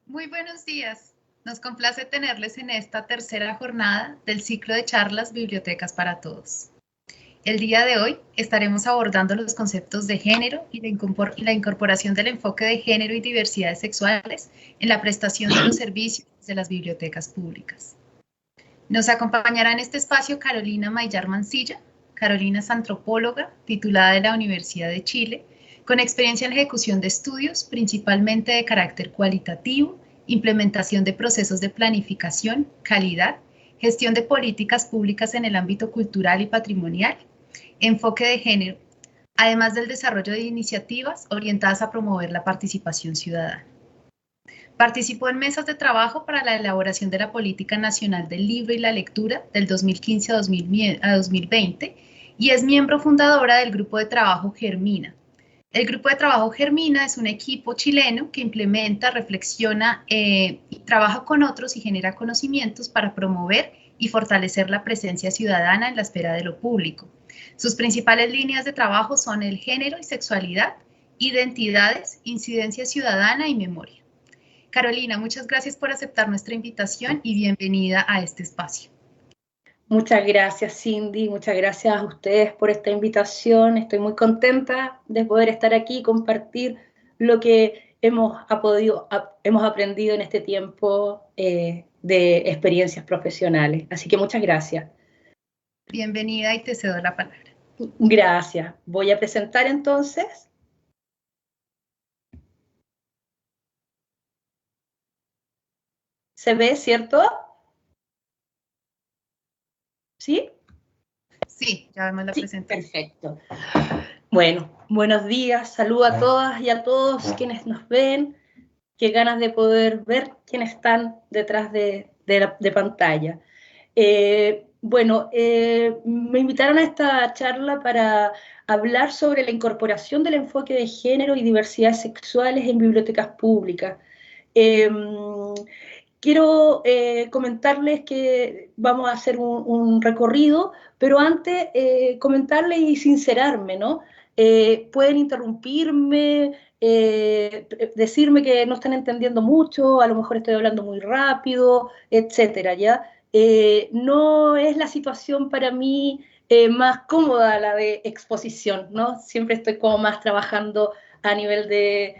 Muy buenos días. Nos complace tenerles en esta tercera jornada del ciclo de charlas Bibliotecas para Todos. El día de hoy estaremos abordando los conceptos de género y la incorporación del enfoque de género y diversidades sexuales en la prestación de los servicios de las bibliotecas públicas. Nos acompañará en este espacio Carolina Maillar Mancilla. Carolina es antropóloga, titulada de la Universidad de Chile, con experiencia en ejecución de estudios, principalmente de carácter cualitativo, implementación de procesos de planificación, calidad, gestión de políticas públicas en el ámbito cultural y patrimonial, enfoque de género, además del desarrollo de iniciativas orientadas a promover la participación ciudadana. Participó en mesas de trabajo para la elaboración de la Política Nacional del Libro y la Lectura del 2015 a 2020 y es miembro fundadora del Grupo de Trabajo Germina. El Grupo de Trabajo Germina es un equipo chileno que implementa, reflexiona y trabaja con otros y genera conocimientos para promover y fortalecer la presencia ciudadana en la esfera de lo público. Sus principales líneas de trabajo son el género y sexualidad, identidades, incidencia ciudadana y memoria. Carolina, muchas gracias por aceptar nuestra invitación y bienvenida a este espacio. Muchas gracias, Cindy, muchas gracias a ustedes por esta invitación. Estoy muy contenta de poder estar aquí y compartir lo que hemos aprendido en este tiempo de experiencias profesionales. Así que muchas gracias. Bienvenida y te cedo la palabra. Gracias. Voy a presentar entonces. ¿Se ve, cierto? ¿Sí? Sí, ya vemos la presentación. Perfecto. Bueno, buenos días, saludo a todas y a todos quienes nos ven. Qué ganas de poder ver quiénes están detrás de pantalla. Me invitaron a esta charla para hablar sobre la incorporación del enfoque de género y diversidades sexuales en bibliotecas públicas. Quiero comentarles que vamos a hacer un recorrido, pero antes comentarles y sincerarme, ¿no? Pueden interrumpirme, decirme que no están entendiendo mucho, a lo mejor estoy hablando muy rápido, etcétera, ¿ya? No es la situación para mí más cómoda la de exposición, ¿no? Siempre estoy como más trabajando a nivel de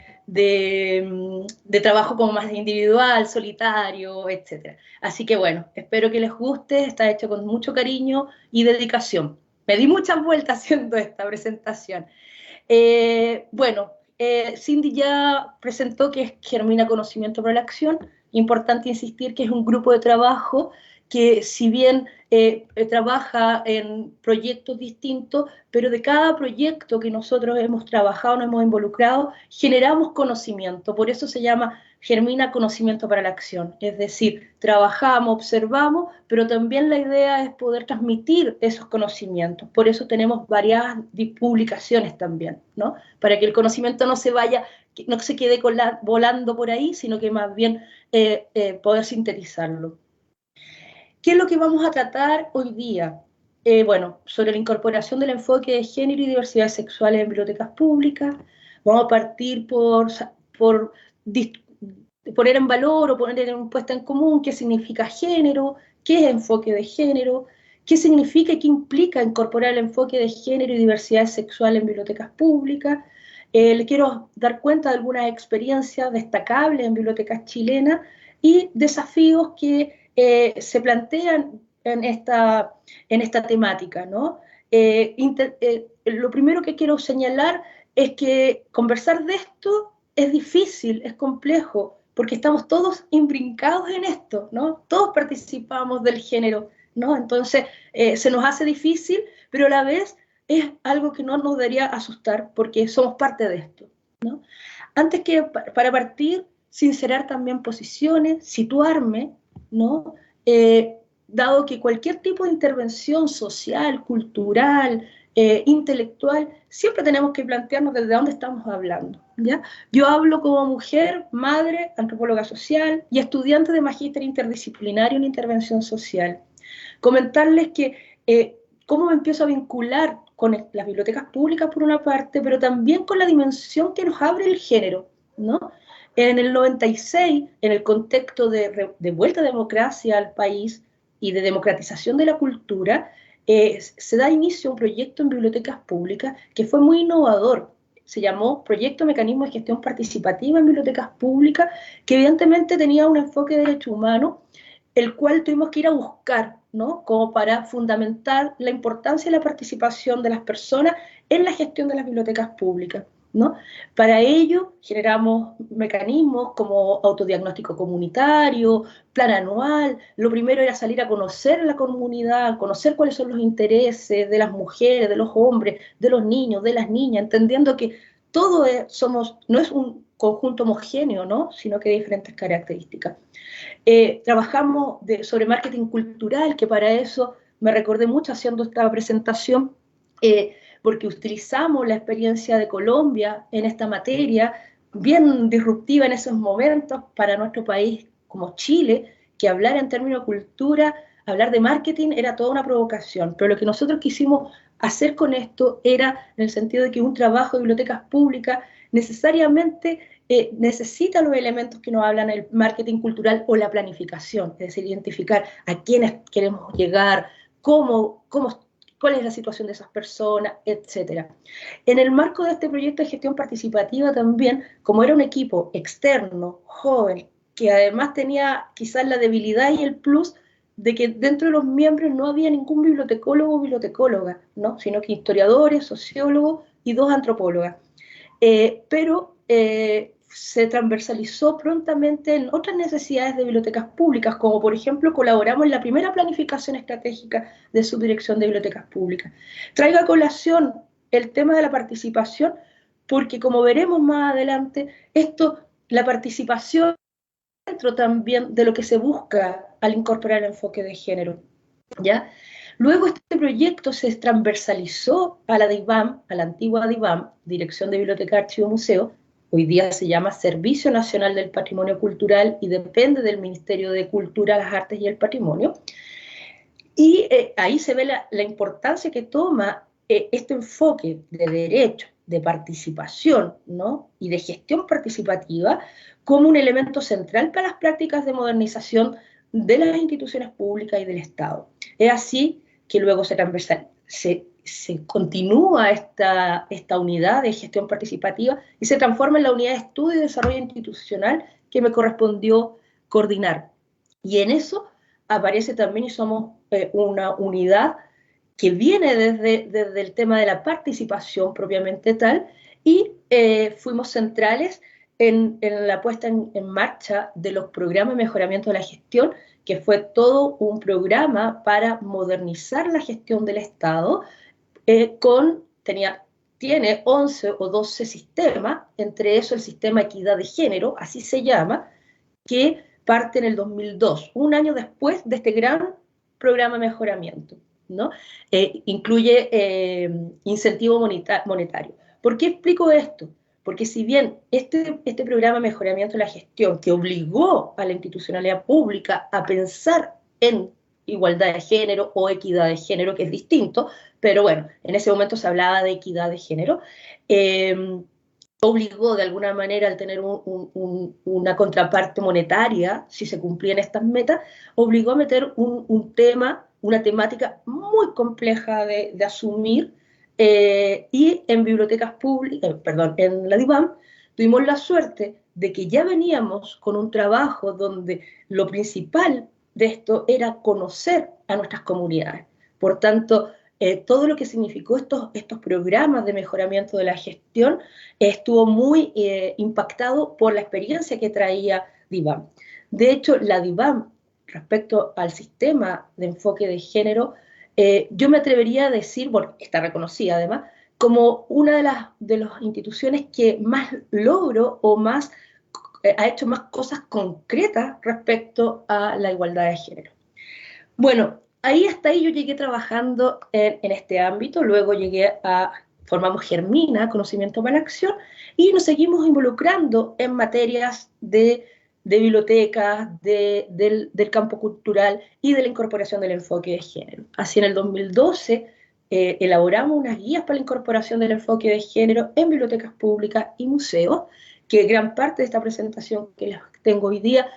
trabajo como más individual, solitario, etc. Así que bueno, espero que les guste, está hecho con mucho cariño y dedicación. Me di muchas vueltas haciendo esta presentación. Cindy ya presentó que es Germina Conocimiento para la Acción. Importante insistir que es un grupo de trabajo que si bien trabaja en proyectos distintos, pero de cada proyecto que nosotros hemos trabajado, nos hemos involucrado, generamos conocimiento. Por eso se llama Germina Conocimiento para la Acción. Es decir, trabajamos, observamos, pero también la idea es poder transmitir esos conocimientos. Por eso tenemos varias publicaciones también, ¿no? Para que el conocimiento no se vaya, no se quede volando por ahí, sino que más bien poder sintetizarlo. ¿Qué es lo que vamos a tratar hoy día? Sobre la incorporación del enfoque de género y diversidad sexuales en bibliotecas públicas. Vamos a partir por poner en valor o poner en puesta en común qué significa género, qué es enfoque de género, qué significa y qué implica incorporar el enfoque de género y diversidad sexual en bibliotecas públicas. Le quiero dar cuenta de algunas experiencias destacables en bibliotecas chilenas y desafíos que se plantean en esta temática, ¿no? Lo primero que quiero señalar es que conversar de esto es difícil, es complejo, porque estamos todos imbrincados en esto, ¿no? Todos participamos del género, ¿no? Entonces, se nos hace difícil, pero a la vez es algo que no nos debería asustar, porque somos parte de esto, ¿no? Antes que para partir, sincerar también posiciones, situarme, ¿no? Dado que cualquier tipo de intervención social, cultural, intelectual, siempre tenemos que plantearnos desde dónde estamos hablando, ¿ya? Yo hablo como mujer, madre, antropóloga social y estudiante de magíster interdisciplinario en intervención social. Comentarles que cómo me empiezo a vincular con las bibliotecas públicas por una parte, pero también con la dimensión que nos abre el género, ¿no? En el 96, en el contexto de vuelta de democracia al país y de democratización de la cultura, se da inicio a un proyecto en bibliotecas públicas que fue muy innovador. Se llamó Proyecto Mecanismo de Gestión Participativa en Bibliotecas Públicas, que evidentemente tenía un enfoque de derecho humano, el cual tuvimos que ir a buscar, ¿no? Como para fundamentar la importancia de la participación de las personas en la gestión de las bibliotecas públicas, ¿no? Para ello generamos mecanismos como autodiagnóstico comunitario, plan anual. Lo primero era salir a conocer la comunidad, conocer cuáles son los intereses de las mujeres, de los hombres, de los niños, de las niñas, entendiendo que todo no es un conjunto homogéneo, ¿no? Sino que hay diferentes características. Trabajamos sobre marketing cultural, que para eso me recordé mucho haciendo esta presentación, porque utilizamos la experiencia de Colombia en esta materia, bien disruptiva en esos momentos para nuestro país como Chile, que hablar en términos de cultura, hablar de marketing era toda una provocación, pero lo que nosotros quisimos hacer con esto era en el sentido de que un trabajo de bibliotecas públicas necesariamente necesita los elementos que nos hablan el marketing cultural o la planificación, es decir, identificar a quiénes queremos llegar, cuál es la situación de esas personas, etc. En el marco de este proyecto de gestión participativa también, como era un equipo externo, joven, que además tenía quizás la debilidad y el plus de que dentro de los miembros no había ningún bibliotecólogo o bibliotecóloga, ¿no? Sino que historiadores, sociólogos y 2 antropólogas. Pero se transversalizó prontamente en otras necesidades de bibliotecas públicas, como por ejemplo colaboramos en la primera planificación estratégica de Subdirección de Bibliotecas Públicas. Traigo a colación el tema de la participación, porque como veremos más adelante, la participación dentro también de lo que se busca al incorporar el enfoque de género, ¿ya? Luego este proyecto se transversalizó a la DIVAM, a la antigua DIVAM, Dirección de Biblioteca, Archivo, Museo. Hoy día se llama Servicio Nacional del Patrimonio Cultural y depende del Ministerio de Cultura, las Artes y el Patrimonio. Y ahí se ve la importancia que toma este enfoque de derecho, de participación, ¿no? Y de gestión participativa como un elemento central para las prácticas de modernización de las instituciones públicas y del Estado. Es así que luego se continúa esta unidad de gestión participativa y se transforma en la unidad de estudio y desarrollo institucional que me correspondió coordinar. Y en eso aparece también y somos una unidad que viene desde el tema de la participación propiamente tal y fuimos centrales en la puesta en marcha de los programas de mejoramiento de la gestión, que fue todo un programa para modernizar la gestión del Estado, tiene 11 o 12 sistemas, entre eso el sistema Equidad de Género, así se llama, que parte en el 2002, un año después de este gran programa de mejoramiento, ¿no? Incluye incentivo monetario. ¿Por qué explico esto? Porque si bien este programa de mejoramiento de la gestión, que obligó a la institucionalidad pública a pensar en igualdad de género o equidad de género, que es distinto, pero bueno, en ese momento se hablaba de equidad de género, obligó de alguna manera al tener una contraparte monetaria, si se cumplían estas metas, obligó a meter una temática muy compleja de asumir, y en bibliotecas públicas, en la DIVAM, tuvimos la suerte de que ya veníamos con un trabajo donde lo principal de esto era conocer a nuestras comunidades. Por tanto, todo lo que significó estos programas de mejoramiento de la gestión estuvo muy impactado por la experiencia que traía DIVAM. De hecho, la DIVAM, respecto al sistema de enfoque de género, yo me atrevería a decir, bueno, está reconocida además, como una de las instituciones que más logro o más ha hecho más cosas concretas respecto a la igualdad de género. Bueno, hasta ahí yo llegué trabajando en este ámbito, luego formamos Germina, Conocimiento para la Acción, y nos seguimos involucrando en materias de bibliotecas, del campo cultural y de la incorporación del enfoque de género. Así en el 2012 elaboramos unas guías para la incorporación del enfoque de género en bibliotecas públicas y museos, que gran parte de esta presentación que les tengo hoy día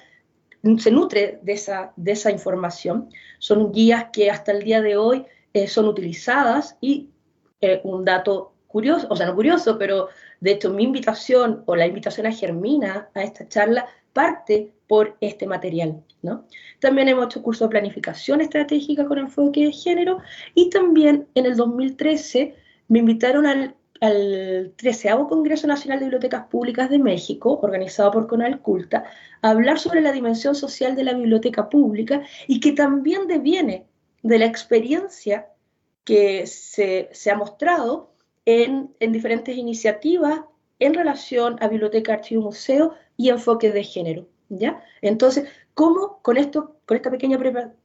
se nutre de esa información. Son guías que hasta el día de hoy son utilizadas y un dato curioso, o sea, no curioso, pero de hecho mi invitación o la invitación a Germina a esta charla parte por este material, ¿no? También hemos hecho curso de planificación estratégica con enfoque de género y también en el 2013 me invitaron al 13º Congreso Nacional de Bibliotecas Públicas de México, organizado por Conalculta, a hablar sobre la dimensión social de la biblioteca pública y que también deviene de la experiencia que se ha mostrado en diferentes iniciativas en relación a biblioteca, archivo, museo y enfoques de género, ¿ya? Entonces, ¿cómo con esta pequeña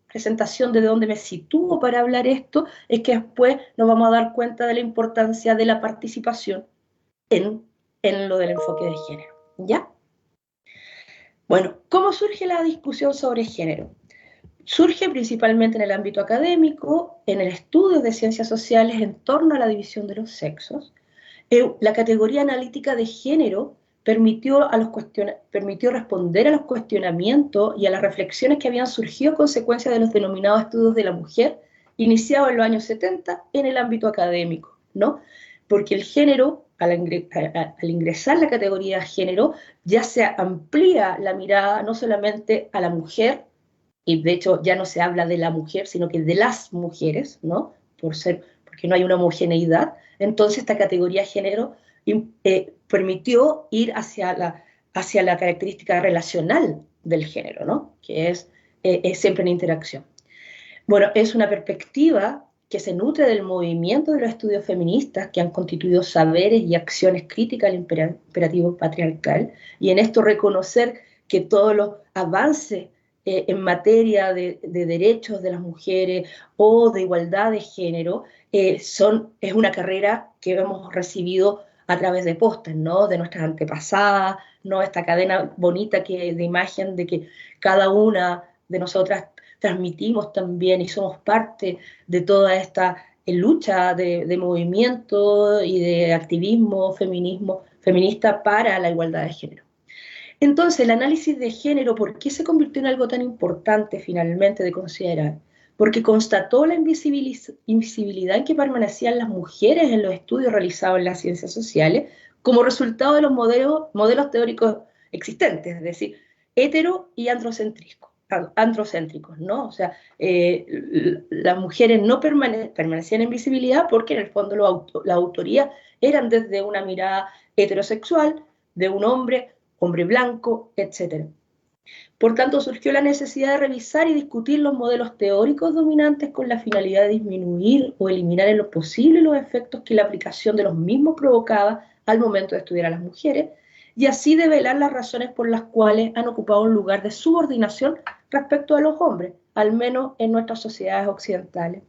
presentación de dónde me sitúo para hablar esto, es que después nos vamos a dar cuenta de la importancia de la participación en lo del enfoque de género, ¿ya? Bueno, ¿cómo surge la discusión sobre género? Surge principalmente en el ámbito académico, en el estudio de ciencias sociales en torno a la división de los sexos. La categoría analítica de género permitió responder a los cuestionamientos y a las reflexiones que habían surgido a consecuencia de los denominados estudios de la mujer, iniciados en los años 70 en el ámbito académico, ¿no? Porque el género, al ingresar la categoría género, ya se amplía la mirada no solamente a la mujer, y de hecho ya no se habla de la mujer, sino que de las mujeres, ¿no? Porque no hay una homogeneidad. Entonces esta categoría género permitió ir hacia la característica relacional del género, ¿no? Que es siempre en interacción. Bueno, es una perspectiva que se nutre del movimiento de los estudios feministas que han constituido saberes y acciones críticas al imperativo patriarcal, y en esto reconocer que todos los avances en materia de derechos de las mujeres o de igualdad de género es una carrera que hemos recibido a través de postes, ¿no? De nuestras antepasadas, ¿no? Esta cadena bonita de imagen de que cada una de nosotras transmitimos también y somos parte de toda esta lucha de movimiento y de activismo feminista para la igualdad de género. Entonces, el análisis de género, ¿por qué se convirtió en algo tan importante finalmente de considerar? Porque constató la invisibilidad en que permanecían las mujeres en los estudios realizados en las ciencias sociales como resultado de los modelos teóricos existentes, es decir, hetero y androcéntricos, ¿no? O sea, las mujeres no permanecían en visibilidad porque en el fondo la autoría eran desde una mirada heterosexual de un hombre blanco, etc. Por tanto, surgió la necesidad de revisar y discutir los modelos teóricos dominantes con la finalidad de disminuir o eliminar en lo posible los efectos que la aplicación de los mismos provocaba al momento de estudiar a las mujeres, y así develar las razones por las cuales han ocupado un lugar de subordinación respecto a los hombres, al menos en nuestras sociedades occidentales.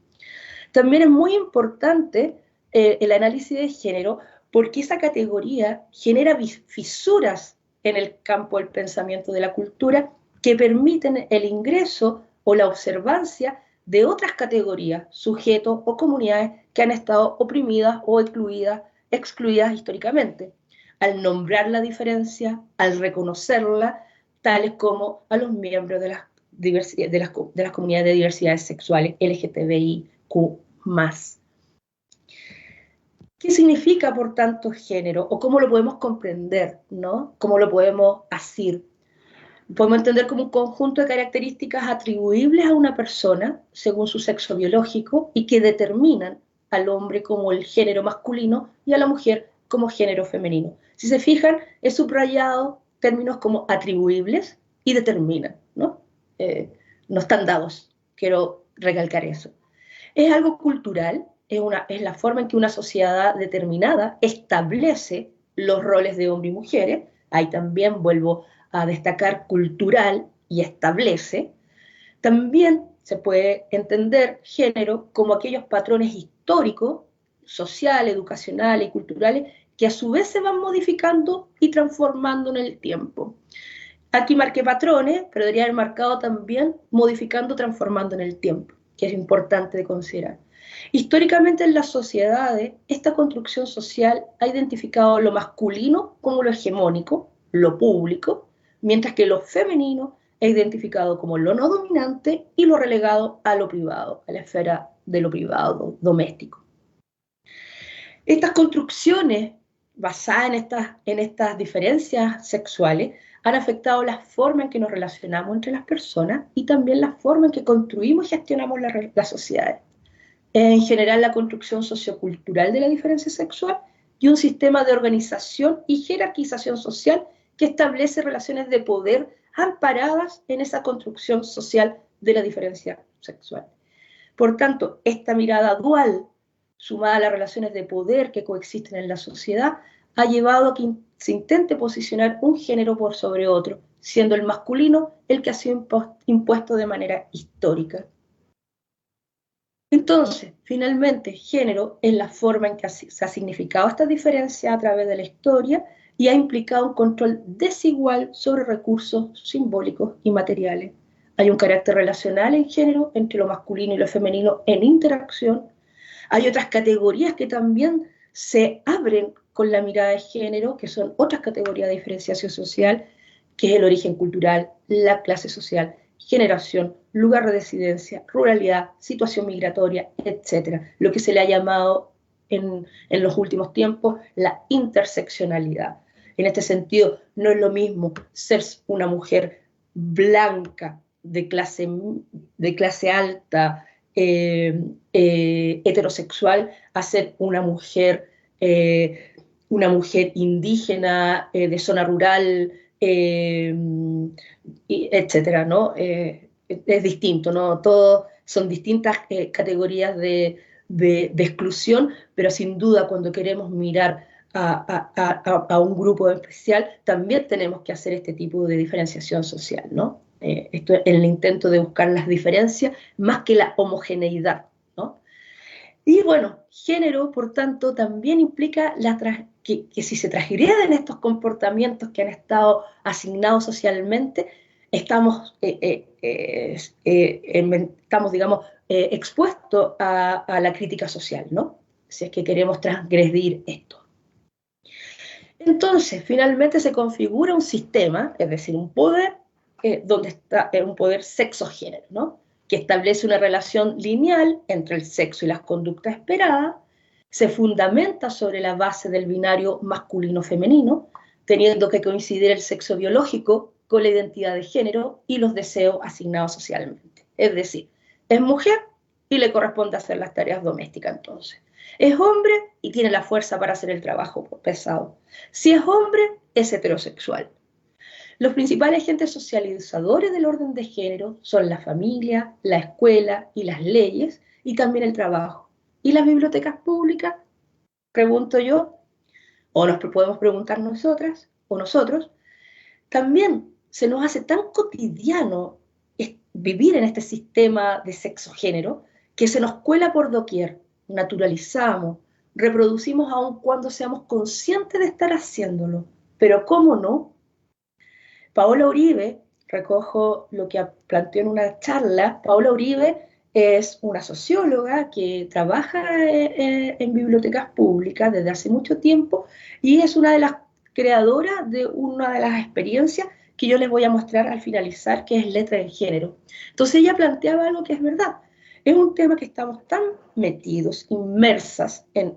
También es muy importante el análisis de género porque esa categoría genera fisuras en el campo del pensamiento de la cultura que permiten el ingreso o la observancia de otras categorías, sujetos o comunidades que han estado oprimidas o excluidas históricamente, al nombrar la diferencia, al reconocerla, tales como a los miembros de las comunidades de diversidades sexuales, LGTBIQ+. ¿Qué significa, por tanto, género? ¿O cómo lo podemos comprender, ¿no? ¿Cómo lo podemos asir? Podemos entender como un conjunto de características atribuibles a una persona según su sexo biológico y que determinan al hombre como el género masculino y a la mujer como género femenino. Si se fijan, he subrayado términos como atribuibles y determinan, ¿no? No están dados, quiero recalcar eso. Es algo cultural, es la forma en que una sociedad determinada establece los roles de hombre y mujeres. Ahí también vuelvo a destacar cultural y establece. También se puede entender género como aquellos patrones históricos, sociales, educacionales y culturales que a su vez se van modificando y transformando en el tiempo. Aquí marqué patrones, pero debería haber marcado también modificando, transformando en el tiempo, que es importante de considerar. Históricamente en las sociedades, esta construcción social ha identificado lo masculino como lo hegemónico, lo público, mientras que lo femenino ha identificado como lo no dominante y lo relegado a lo privado, a la esfera de lo privado, doméstico. Estas construcciones basadas en estas diferencias sexuales han afectado la forma en que nos relacionamos entre las personas y también la forma en que construimos y gestionamos las sociedades. En general, la construcción sociocultural de la diferencia sexual y un sistema de organización y jerarquización social que establece relaciones de poder amparadas en esa construcción social de la diferencia sexual. Por tanto, esta mirada dual, sumada a las relaciones de poder que coexisten en la sociedad, ha llevado a que se intente posicionar un género por sobre otro, siendo el masculino el que ha sido impuesto de manera histórica. Entonces, finalmente, género es la forma en que se ha significado esta diferencia a través de la historia y ha implicado un control desigual sobre recursos simbólicos y materiales. Hay un carácter relacional en género entre lo masculino y lo femenino en interacción. Hay otras categorías que también se abren con la mirada de género, que son otras categorías de diferenciación social, que es el origen cultural, la clase social, generación, lugar de residencia, ruralidad, situación migratoria, etc. Lo que se le ha llamado en los últimos tiempos la interseccionalidad. En este sentido, no es lo mismo ser una mujer blanca, de clase alta, heterosexual, a ser una mujer indígena, de zona rural, etcétera, ¿no? Es distinto, ¿no? Todos son distintas categorías de exclusión, pero sin duda cuando queremos mirar a un grupo especial, también tenemos que hacer este tipo de diferenciación social, ¿no? Esto es el intento de buscar las diferencias más que la homogeneidad, ¿no? Y bueno, género, por tanto, también implica que si se transgreden estos comportamientos que han estado asignados socialmente, estamos, digamos, expuestos a la crítica social, ¿no? Si es que queremos transgredir esto. Entonces, finalmente se configura un sistema, es decir, un poder, donde está un poder sexo-género, ¿no? Que establece una relación lineal entre el sexo y las conductas esperadas, se fundamenta sobre la base del binario masculino-femenino, teniendo que coincidir el sexo biológico con la identidad de género y los deseos asignados socialmente. Es decir, es mujer y le corresponde hacer las tareas domésticas entonces. Es hombre y tiene la fuerza para hacer el trabajo pesado. Si es hombre, es heterosexual. Los principales agentes socializadores del orden de género son la familia, la escuela y las leyes, y también el trabajo. ¿Y las bibliotecas públicas? Pregunto yo, o nos podemos preguntar nosotras o nosotros. También se nos hace tan cotidiano vivir en este sistema de sexo-género que se nos cuela por doquier, naturalizamos, reproducimos aun cuando seamos conscientes de estar haciéndolo. Pero ¿cómo no? Paola Uribe, recojo lo que planteó en una charla, Paola Uribe es una socióloga que trabaja en bibliotecas públicas desde hace mucho tiempo y es una de las creadoras de una de las experiencias que yo les voy a mostrar al finalizar, que es letra de género. Entonces ella planteaba algo que es verdad. Es un tema que estamos tan metidos, inmersas en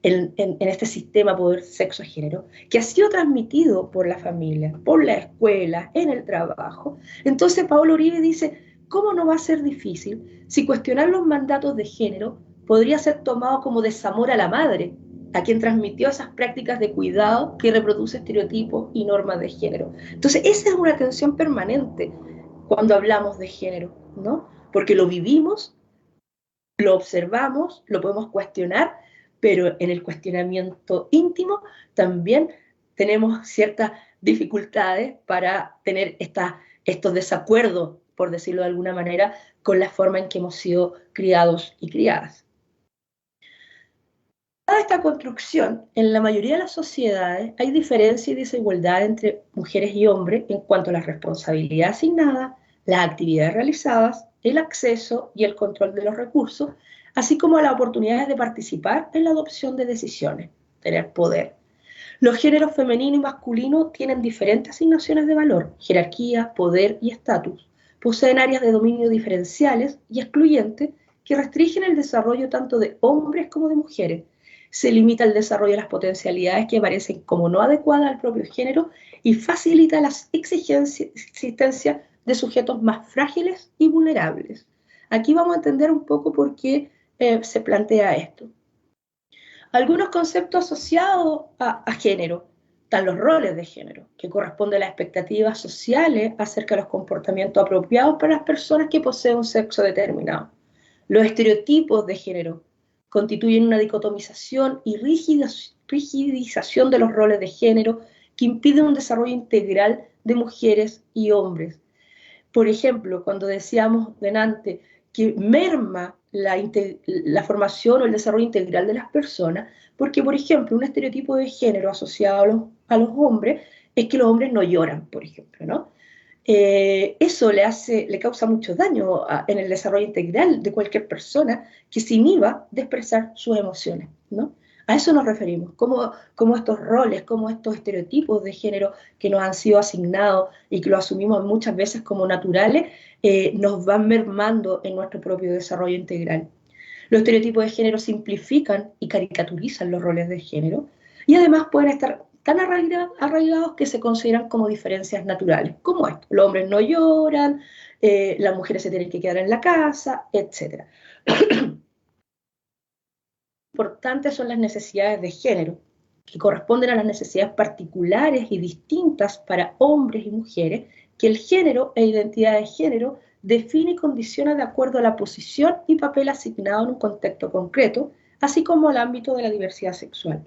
este sistema poder sexo-género, que ha sido transmitido por la familia, por la escuela, en el trabajo. Entonces Paola Uribe dice, ¿cómo no va a ser difícil si cuestionar los mandatos de género podría ser tomado como desamor a la madre, a quien transmitió esas prácticas de cuidado que reproduce estereotipos y normas de género? Entonces esa es una tensión permanente cuando hablamos de género, ¿no? Porque lo vivimos, lo observamos, lo podemos cuestionar, pero en el cuestionamiento íntimo también tenemos ciertas dificultades para tener estos desacuerdos, por decirlo de alguna manera, con la forma en que hemos sido criados y criadas. Dada esta construcción, en la mayoría de las sociedades hay diferencia y desigualdad entre mujeres y hombres en cuanto a las responsabilidades asignadas, las actividades realizadas, el acceso y el control de los recursos, así como a las oportunidades de participar en la adopción de decisiones, tener poder. Los géneros femenino y masculino tienen diferentes asignaciones de valor, jerarquía, poder y estatus. Poseen áreas de dominio diferenciales y excluyentes que restringen el desarrollo tanto de hombres como de mujeres. Se limita el desarrollo de las potencialidades que aparecen como no adecuadas al propio género y facilita la existencia de sujetos más frágiles y vulnerables. Aquí vamos a entender un poco por qué se plantea esto. Algunos conceptos asociados a género. Están los roles de género, que corresponden a las expectativas sociales acerca de los comportamientos apropiados para las personas que poseen un sexo determinado. Los estereotipos de género constituyen una dicotomización y rigidización de los roles de género que impiden un desarrollo integral de mujeres y hombres. Por ejemplo, cuando decíamos delante que merma la formación o el desarrollo integral de las personas, porque, por ejemplo, un estereotipo de género asociado a los hombres es que los hombres no lloran, por ejemplo, ¿no? Eso le causa mucho daño en el desarrollo integral de cualquier persona que se inhiba de expresar sus emociones, ¿no? A eso nos referimos, como estos roles, como estos estereotipos de género que nos han sido asignados y que lo asumimos muchas veces como naturales, nos van mermando en nuestro propio desarrollo integral. Los estereotipos de género simplifican y caricaturizan los roles de género y además pueden estar tan arraigados que se consideran como diferencias naturales, como esto: los hombres no lloran, las mujeres se tienen que quedar en la casa, etc. Importantes son las necesidades de género, que corresponden a las necesidades particulares y distintas para hombres y mujeres, que el género e identidad de género define y condiciona de acuerdo a la posición y papel asignado en un contexto concreto, así como al ámbito de la diversidad sexual.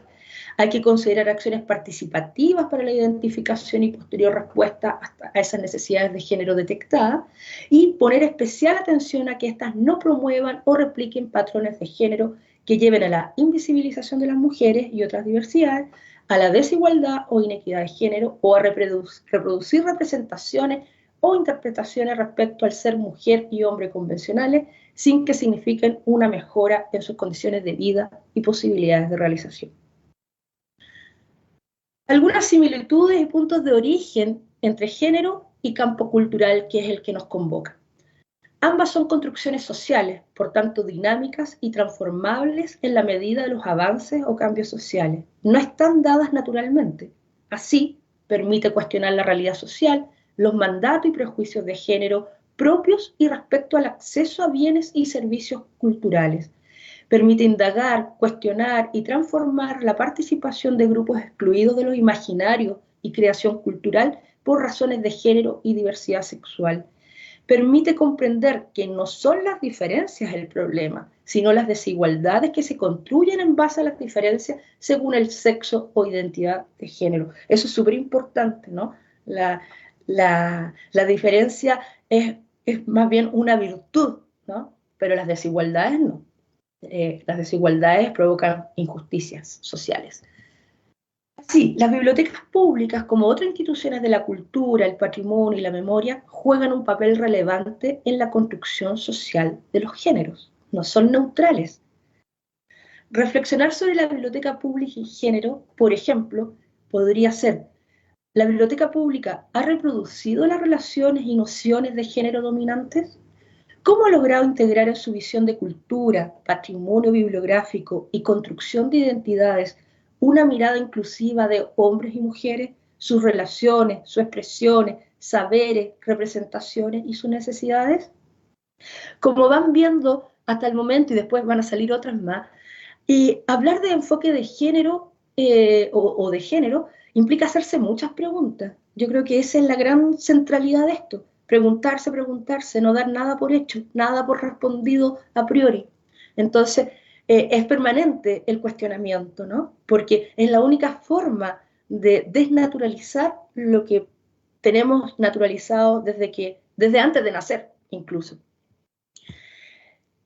Hay que considerar acciones participativas para la identificación y posterior respuesta a esas necesidades de género detectadas y poner especial atención a que éstas no promuevan o repliquen patrones de género que lleven a la invisibilización de las mujeres y otras diversidades, a la desigualdad o inequidad de género o a reproducir representaciones o interpretaciones respecto al ser mujer y hombre convencionales sin que signifiquen una mejora en sus condiciones de vida y posibilidades de realización. Algunas similitudes y puntos de origen entre género y campo cultural, que es el que nos convoca. Ambas son construcciones sociales, por tanto dinámicas y transformables en la medida de los avances o cambios sociales. No están dadas naturalmente. Así, permite cuestionar la realidad social, los mandatos y prejuicios de género propios y respecto al acceso a bienes y servicios culturales. Permite indagar, cuestionar y transformar la participación de grupos excluidos de los imaginarios y creación cultural por razones de género y diversidad sexual. Permite comprender que no son las diferencias el problema, sino las desigualdades que se construyen en base a las diferencias según el sexo o identidad de género. Eso es súper importante, ¿no? La diferencia es más bien una virtud, ¿no? Pero las desigualdades no. Las desigualdades provocan injusticias sociales. Sí, las bibliotecas públicas, como otras instituciones de la cultura, el patrimonio y la memoria, juegan un papel relevante en la construcción social de los géneros. No son neutrales. Reflexionar sobre la biblioteca pública y género, por ejemplo, podría ser: ¿la biblioteca pública ha reproducido las relaciones y nociones de género dominantes? ¿Cómo ha logrado integrar en su visión de cultura, patrimonio bibliográfico y construcción de identidades una mirada inclusiva de hombres y mujeres, sus relaciones, sus expresiones, saberes, representaciones y sus necesidades? Como van viendo hasta el momento, y después van a salir otras más, hablar de enfoque de género o de género implica hacerse muchas preguntas. Yo creo que esa es la gran centralidad de esto: preguntarse, no dar nada por hecho, nada por respondido a priori. Entonces, es permanente el cuestionamiento, ¿no? Porque es la única forma de desnaturalizar lo que tenemos naturalizado desde antes de nacer, incluso.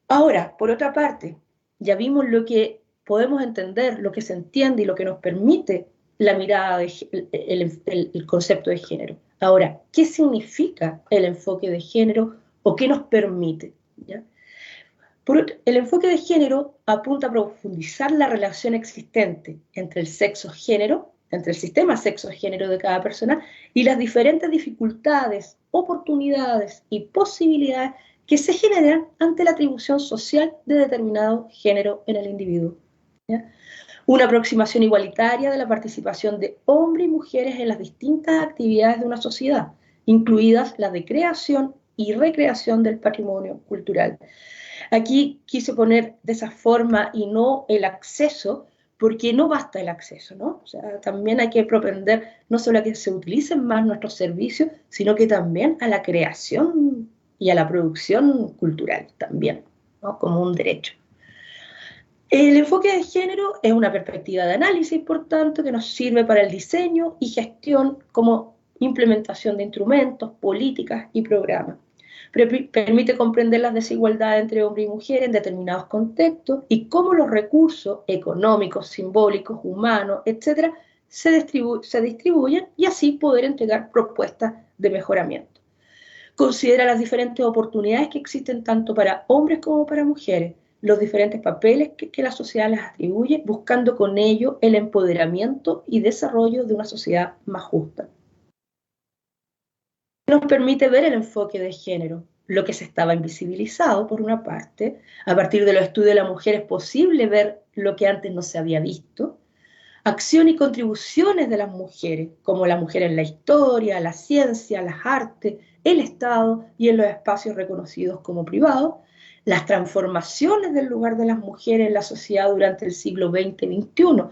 Ahora, por otra parte, ya vimos lo que podemos entender, lo que se entiende y lo que nos permite la mirada, el concepto de género. Ahora, ¿qué significa el enfoque de género o qué nos permite? ¿Ya? El enfoque de género apunta a profundizar la relación existente entre el sexo-género, entre el sistema sexo-género de cada persona y las diferentes dificultades, oportunidades y posibilidades que se generan ante la atribución social de determinado género en el individuo. ¿Ya? Una aproximación igualitaria de la participación de hombres y mujeres en las distintas actividades de una sociedad, incluidas las de creación y recreación del patrimonio cultural. Aquí quise poner de esa forma y no el acceso, porque no basta el acceso, ¿no? O sea, también hay que propender no solo a que se utilicen más nuestros servicios, sino que también a la creación y a la producción cultural también, ¿no? Como un derecho. El enfoque de género es una perspectiva de análisis, por tanto, que nos sirve para el diseño y gestión como implementación de instrumentos, políticas y programas. Permite comprender las desigualdades entre hombres y mujeres en determinados contextos y cómo los recursos económicos, simbólicos, humanos, etcétera, se distribuyen y así poder entregar propuestas de mejoramiento. Considera las diferentes oportunidades que existen tanto para hombres como para mujeres, los diferentes papeles que la sociedad les atribuye, buscando con ello el empoderamiento y desarrollo de una sociedad más justa. Nos permite ver el enfoque de género, lo que se estaba invisibilizado por una parte. A partir de los estudios de la mujer es posible ver lo que antes no se había visto. Acción y contribuciones de las mujeres, como la mujer en la historia, la ciencia, las artes, el Estado y en los espacios reconocidos como privados. Las transformaciones del lugar de las mujeres en la sociedad durante el siglo XX-XXI,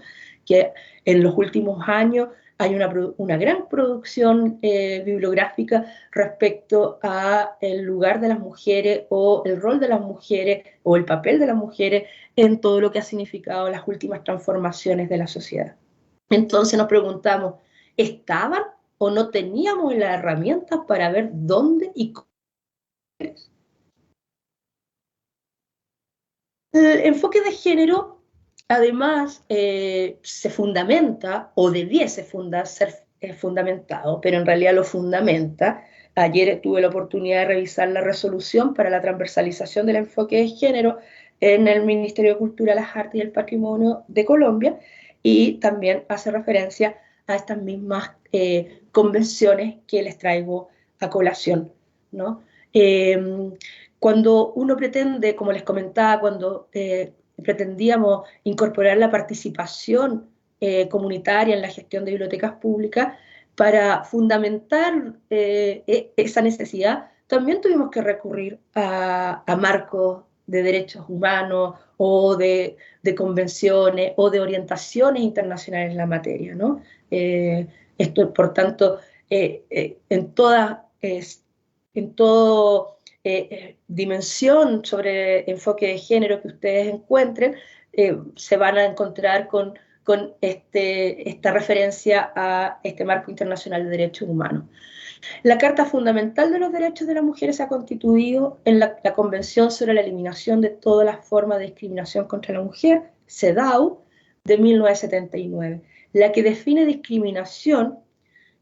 que en los últimos años hay una gran producción bibliográfica respecto a el lugar de las mujeres o el rol de las mujeres o el papel de las mujeres en todo lo que ha significado las últimas transformaciones de la sociedad. Entonces nos preguntamos, ¿estaban o no teníamos las herramientas para ver dónde y cómo? El enfoque de género, además, se fundamenta, o debiese ser fundamentado, pero en realidad lo fundamenta. Ayer tuve la oportunidad de revisar la resolución para la transversalización del enfoque de género en el Ministerio de Cultura, las Artes y el Patrimonio de Colombia, y también hace referencia a estas mismas convenciones que les traigo a colación, ¿no? Cuando uno pretende, como les comentaba, cuando pretendíamos incorporar la participación comunitaria en la gestión de bibliotecas públicas, para fundamentar esa necesidad, también tuvimos que recurrir a marcos de derechos humanos o de convenciones o de orientaciones internacionales en la materia, ¿no? Esto, por tanto, en todo dimensión sobre enfoque de género que ustedes encuentren, se van a encontrar con esta referencia a este marco internacional de derechos humanos. La Carta Fundamental de los Derechos de las Mujeres se ha constituido en la Convención sobre la Eliminación de todas las formas de discriminación contra la mujer, CEDAW, de 1979, la que define discriminación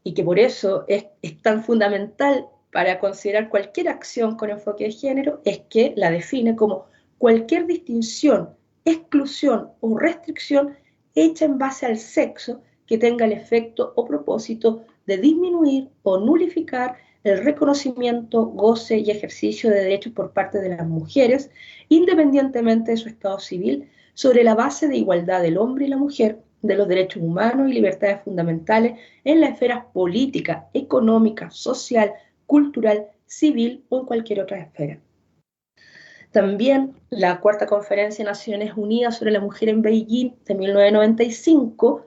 y que por eso es tan fundamental para considerar cualquier acción con enfoque de género, es que la define como cualquier distinción, exclusión o restricción hecha en base al sexo que tenga el efecto o propósito de disminuir o nulificar el reconocimiento, goce y ejercicio de derechos por parte de las mujeres, independientemente de su estado civil, sobre la base de igualdad del hombre y la mujer, de los derechos humanos y libertades fundamentales en las esferas política, económica, social, cultural, civil o en cualquier otra esfera. También la Cuarta Conferencia de Naciones Unidas sobre la Mujer en Beijing de 1995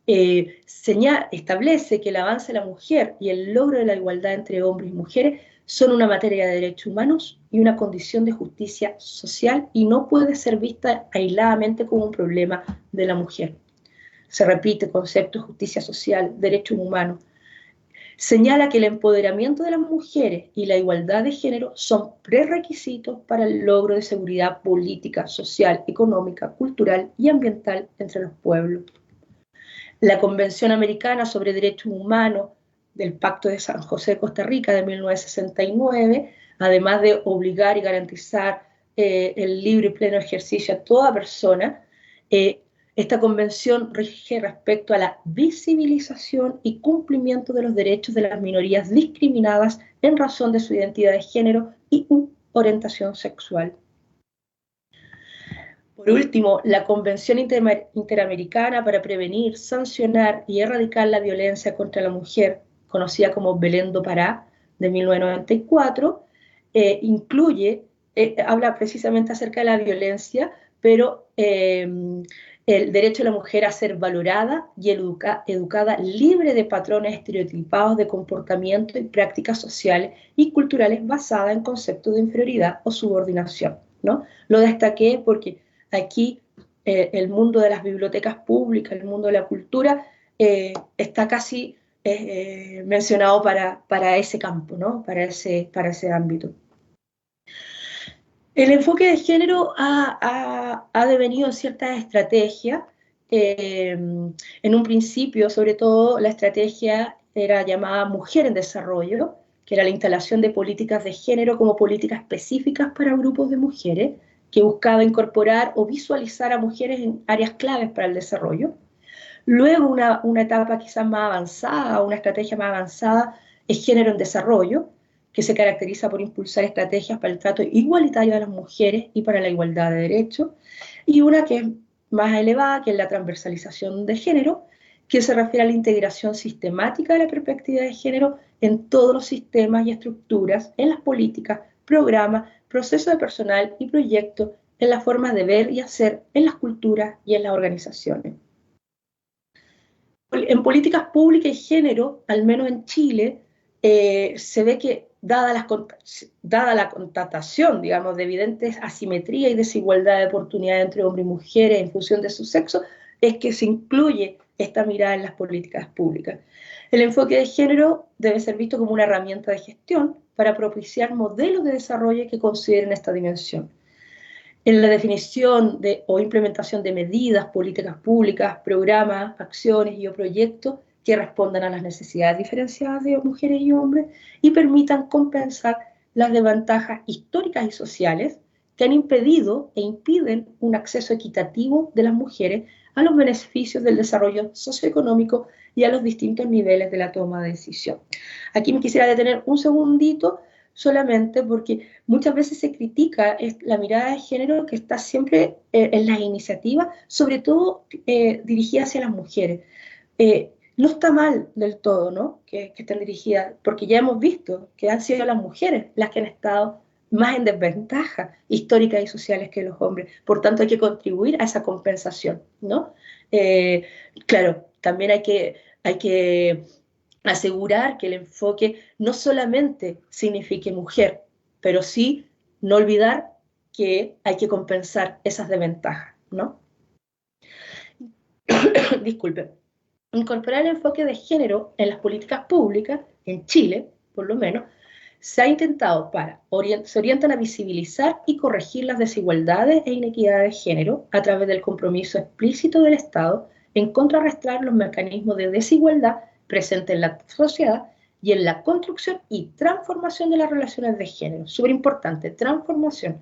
establece que el avance de la mujer y el logro de la igualdad entre hombres y mujeres son una materia de derechos humanos y una condición de justicia social y no puede ser vista aisladamente como un problema de la mujer. Se repite concepto de justicia social, derechos humanos. Señala que el empoderamiento de las mujeres y la igualdad de género son prerequisitos para el logro de seguridad política, social, económica, cultural y ambiental entre los pueblos. La Convención Americana sobre Derechos Humanos del Pacto de San José de Costa Rica de 1969, además de obligar y garantizar el libre y pleno ejercicio a toda persona. Esta convención rige respecto a la visibilización y cumplimiento de los derechos de las minorías discriminadas en razón de su identidad de género y orientación sexual. Por último, la Convención Interamericana para prevenir, sancionar y erradicar la violencia contra la mujer, conocida como Belén do Pará, de 1994, habla precisamente acerca de la violencia, pero el derecho de la mujer a ser valorada y educada libre de patrones estereotipados de comportamiento y prácticas sociales y culturales basadas en conceptos de inferioridad o subordinación, ¿no? Lo destaqué porque aquí el mundo de las bibliotecas públicas, el mundo de la cultura, está casi mencionado para ese campo, ¿no? Para ese ámbito. El enfoque de género ha devenido en ciertas estrategias. En un principio, sobre todo, la estrategia era llamada Mujer en Desarrollo, que era la instalación de políticas de género como políticas específicas para grupos de mujeres, que buscaba incorporar o visualizar a mujeres en áreas claves para el desarrollo. Luego, una etapa quizás más avanzada, una estrategia más avanzada, es Género en Desarrollo, que se caracteriza por impulsar estrategias para el trato igualitario de las mujeres y para la igualdad de derechos, y una que es más elevada, que es la transversalización de género, que se refiere a la integración sistemática de la perspectiva de género en todos los sistemas y estructuras, en las políticas, programas, procesos de personal y proyectos, en las formas de ver y hacer, en las culturas y en las organizaciones. En políticas públicas y género, al menos en Chile, se ve que dada la constatación, digamos, de evidentes asimetría y desigualdad de oportunidades entre hombres y mujeres en función de su sexo, es que se incluye esta mirada en las políticas públicas. El enfoque de género debe ser visto como una herramienta de gestión para propiciar modelos de desarrollo que consideren esta dimensión. En la definición o implementación de medidas, políticas públicas, programas, acciones y o proyectos que respondan a las necesidades diferenciadas de mujeres y hombres y permitan compensar las desventajas históricas y sociales que han impedido e impiden un acceso equitativo de las mujeres a los beneficios del desarrollo socioeconómico y a los distintos niveles de la toma de decisión. Aquí me quisiera detener un segundito solamente porque muchas veces se critica la mirada de género que está siempre en las iniciativas, sobre todo dirigidas hacia las mujeres. No está mal del todo, ¿no? Que estén dirigidas, porque ya hemos visto que han sido las mujeres las que han estado más en desventaja históricas y sociales que los hombres. Por tanto, hay que contribuir a esa compensación, ¿no? Claro, también hay que asegurar que el enfoque no solamente signifique mujer, pero sí no olvidar que hay que compensar esas desventajas, ¿no? Disculpe. Incorporar el enfoque de género en las políticas públicas, en Chile, por lo menos, se ha intentado se orientan a visibilizar y corregir las desigualdades e inequidades de género a través del compromiso explícito del Estado en contrarrestar los mecanismos de desigualdad presentes en la sociedad y en la construcción y transformación de las relaciones de género. Súper importante, transformación.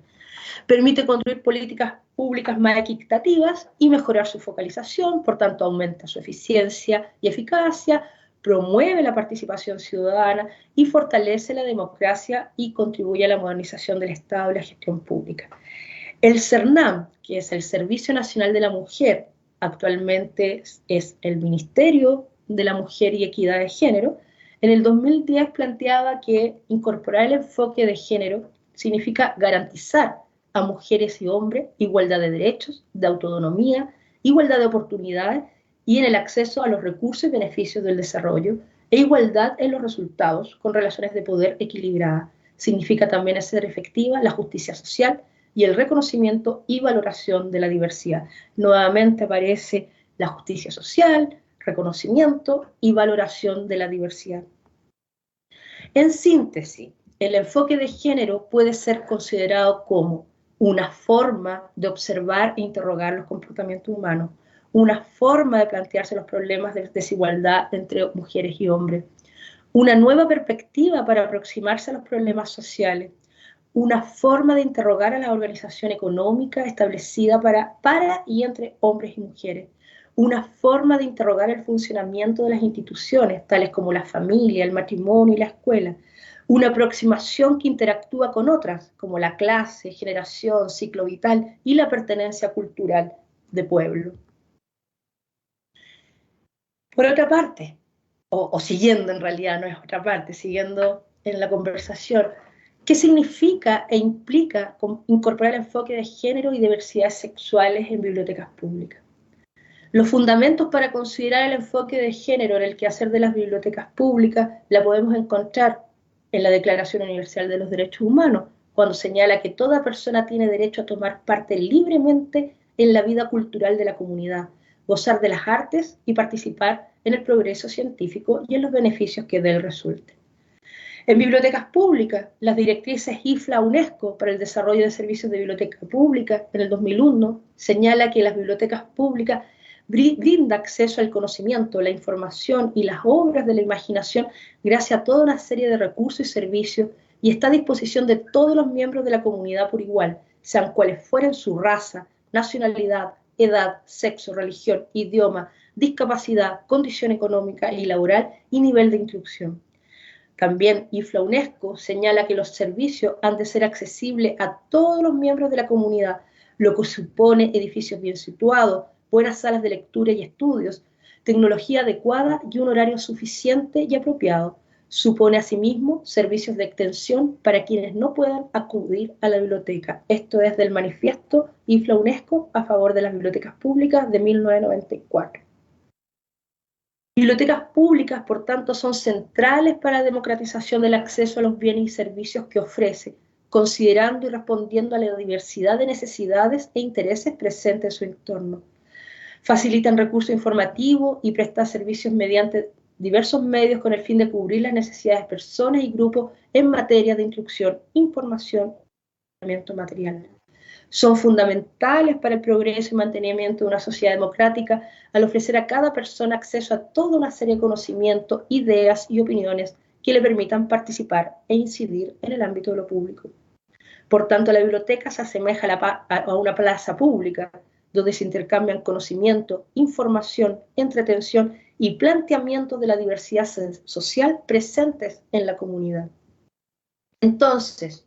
Permite construir políticas públicas más equitativas y mejorar su focalización, por tanto aumenta su eficiencia y eficacia, promueve la participación ciudadana y fortalece la democracia y contribuye a la modernización del Estado y la gestión pública. El CERNAM, que es el Servicio Nacional de la Mujer, actualmente es el Ministerio de la Mujer y Equidad de Género, en el 2010 planteaba que incorporar el enfoque de género significa garantizar a mujeres y hombres igualdad de derechos, de autonomía, igualdad de oportunidades y en el acceso a los recursos y beneficios del desarrollo e igualdad en los resultados con relaciones de poder equilibradas. Significa también hacer efectiva la justicia social y el reconocimiento y valoración de la diversidad. Nuevamente aparece la justicia social, reconocimiento y valoración de la diversidad. En síntesis, el enfoque de género puede ser considerado como una forma de observar e interrogar los comportamientos humanos, una forma de plantearse los problemas de desigualdad entre mujeres y hombres, una nueva perspectiva para aproximarse a los problemas sociales, una forma de interrogar a la organización económica establecida para y entre hombres y mujeres, una forma de interrogar el funcionamiento de las instituciones, tales como la familia, el matrimonio y la escuela, una aproximación que interactúa con otras, como la clase, generación, ciclo vital y la pertenencia cultural de pueblo. Por otra parte, o siguiendo en realidad, no es otra parte, siguiendo en la conversación, ¿qué significa e implica incorporar el enfoque de género y diversidades sexuales en bibliotecas públicas? Los fundamentos para considerar el enfoque de género en el quehacer de las bibliotecas públicas la podemos encontrar en la Declaración Universal de los Derechos Humanos, cuando señala que toda persona tiene derecho a tomar parte libremente en la vida cultural de la comunidad, gozar de las artes y participar en el progreso científico y en los beneficios que de él resulten. En bibliotecas públicas, las directrices IFLA-UNESCO para el desarrollo de servicios de biblioteca pública en el 2001 señala que las bibliotecas públicas brinda acceso al conocimiento, la información y las obras de la imaginación gracias a toda una serie de recursos y servicios y está a disposición de todos los miembros de la comunidad por igual, sean cuales fueren su raza, nacionalidad, edad, sexo, religión, idioma, discapacidad, condición económica y laboral y nivel de instrucción. También IFLA-UNESCO señala que los servicios han de ser accesibles a todos los miembros de la comunidad, lo que supone edificios bien situados, buenas salas de lectura y estudios, tecnología adecuada y un horario suficiente y apropiado. Supone asimismo servicios de extensión para quienes no puedan acudir a la biblioteca. Esto es del manifiesto IFLA-UNESCO a favor de las bibliotecas públicas de 1994. Bibliotecas públicas, por tanto, son centrales para la democratización del acceso a los bienes y servicios que ofrece, considerando y respondiendo a la diversidad de necesidades e intereses presentes en su entorno. Facilitan recursos informativos y prestan servicios mediante diversos medios con el fin de cubrir las necesidades de personas y grupos en materia de instrucción, información y tratamiento material. Son fundamentales para el progreso y mantenimiento de una sociedad democrática al ofrecer a cada persona acceso a toda una serie de conocimientos, ideas y opiniones que le permitan participar e incidir en el ámbito de lo público. Por tanto, la biblioteca se asemeja a una plaza pública donde se intercambian conocimiento, información, entretención y planteamientos de la diversidad social presentes en la comunidad. Entonces,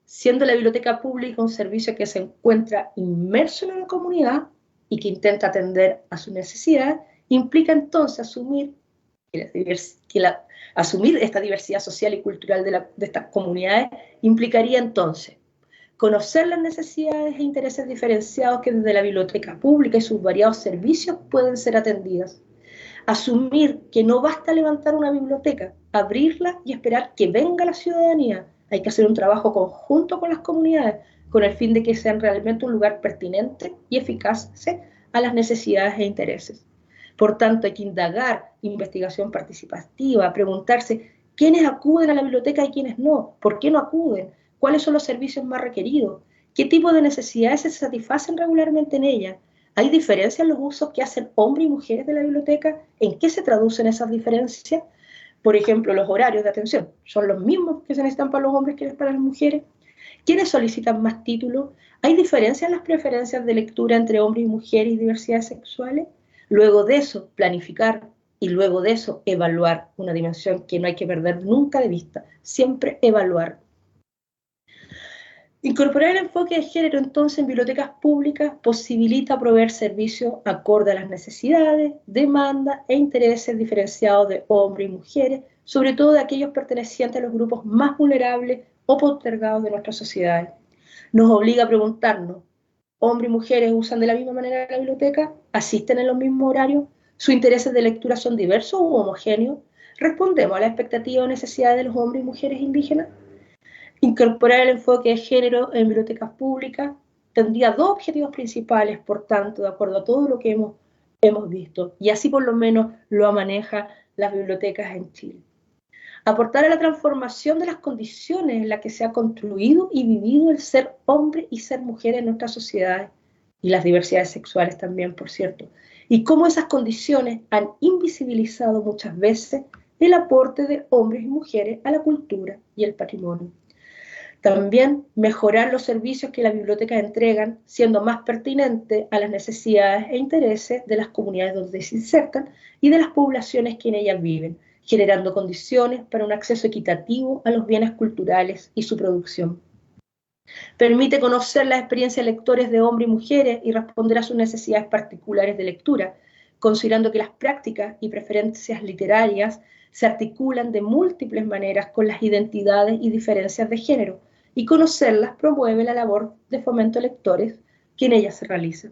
siendo la biblioteca pública un servicio que se encuentra inmerso en la comunidad y que intenta atender a sus necesidades, implica entonces asumir esta diversidad social y cultural de estas comunidades, implicaría entonces conocer las necesidades e intereses diferenciados que desde la biblioteca pública y sus variados servicios pueden ser atendidas. Asumir que no basta levantar una biblioteca, abrirla y esperar que venga la ciudadanía. Hay que hacer un trabajo conjunto con las comunidades con el fin de que sean realmente un lugar pertinente y eficaz a las necesidades e intereses. Por tanto, hay que indagar, investigación participativa, preguntarse quiénes acuden a la biblioteca y quiénes no, por qué no acuden, cuáles son los servicios más requeridos, qué tipo de necesidades se satisfacen regularmente en ella. ¿Hay diferencias en los usos que hacen hombres y mujeres de la biblioteca? ¿En qué se traducen esas diferencias? Por ejemplo, los horarios de atención, ¿son los mismos que se necesitan para los hombres que para las mujeres? ¿Quiénes solicitan más títulos? ¿Hay diferencias en las preferencias de lectura entre hombres y mujeres y diversidades sexuales? Luego de eso, planificar y luego de eso, evaluar, una dimensión que no hay que perder nunca de vista, siempre evaluar. Incorporar el enfoque de género entonces en bibliotecas públicas posibilita proveer servicios acorde a las necesidades, demandas e intereses diferenciados de hombres y mujeres, sobre todo de aquellos pertenecientes a los grupos más vulnerables o postergados de nuestras sociedades. Nos obliga a preguntarnos, ¿hombres y mujeres usan de la misma manera la biblioteca? ¿Asisten en los mismos horarios? ¿Sus intereses de lectura son diversos u homogéneos? ¿Respondemos a las expectativas o necesidades de los hombres y mujeres indígenas? Incorporar el enfoque de género en bibliotecas públicas tendría dos objetivos principales, por tanto, de acuerdo a todo lo que hemos visto, y así por lo menos lo manejan las bibliotecas en Chile. Aportar a la transformación de las condiciones en las que se ha construido y vivido el ser hombre y ser mujer en nuestras sociedades, y las diversidades sexuales también, por cierto, y cómo esas condiciones han invisibilizado muchas veces el aporte de hombres y mujeres a la cultura y el patrimonio. También mejorar los servicios que las bibliotecas entregan, siendo más pertinente a las necesidades e intereses de las comunidades donde se insertan y de las poblaciones que en ellas viven, generando condiciones para un acceso equitativo a los bienes culturales y su producción. Permite conocer las experiencias de lectores de hombres y mujeres y responder a sus necesidades particulares de lectura, considerando que las prácticas y preferencias literarias se articulan de múltiples maneras con las identidades y diferencias de género, y conocerlas promueve la labor de fomento a lectores que en ellas se realiza.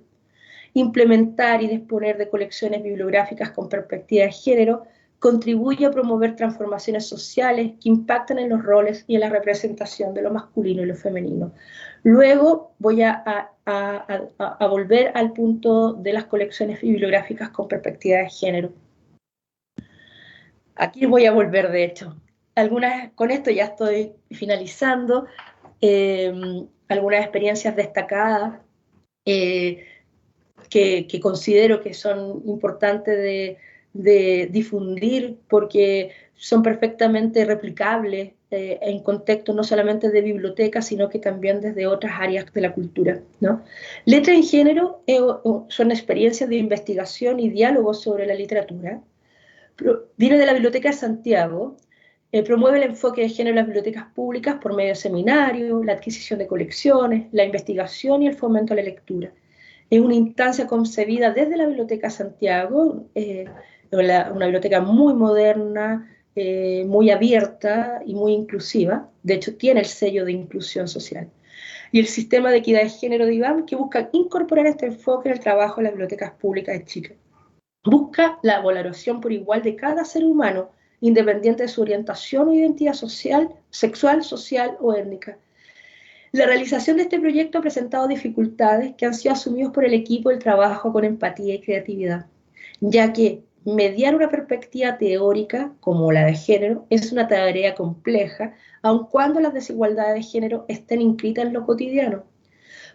Implementar y disponer de colecciones bibliográficas con perspectiva de género contribuye a promover transformaciones sociales que impactan en los roles y en la representación de lo masculino y lo femenino. Luego voy a volver al punto de las colecciones bibliográficas con perspectiva de género. Aquí voy a volver, de hecho. Con esto ya estoy finalizando. Algunas experiencias destacadas que considero que son importantes de difundir porque son perfectamente replicables en contextos no solamente de bibliotecas, sino que también desde otras áreas de la cultura, ¿no? Letra en género son experiencias de investigación y diálogo sobre la literatura. Viene de la Biblioteca de Santiago, promueve el enfoque de género en las bibliotecas públicas por medio de seminarios, la adquisición de colecciones, la investigación y el fomento a la lectura. Es una instancia concebida desde la Biblioteca Santiago, una biblioteca muy moderna, muy abierta y muy inclusiva. De hecho, tiene el sello de inclusión social. Y el sistema de equidad de género de IBAM, que busca incorporar este enfoque en el trabajo de las bibliotecas públicas de Chile. Busca la valoración por igual de cada ser humano, independiente de su orientación o identidad social, sexual, social o étnica. La realización de este proyecto ha presentado dificultades que han sido asumidas por el equipo del trabajo con empatía y creatividad, ya que mediar una perspectiva teórica como la de género es una tarea compleja, aun cuando las desigualdades de género estén inscritas en lo cotidiano.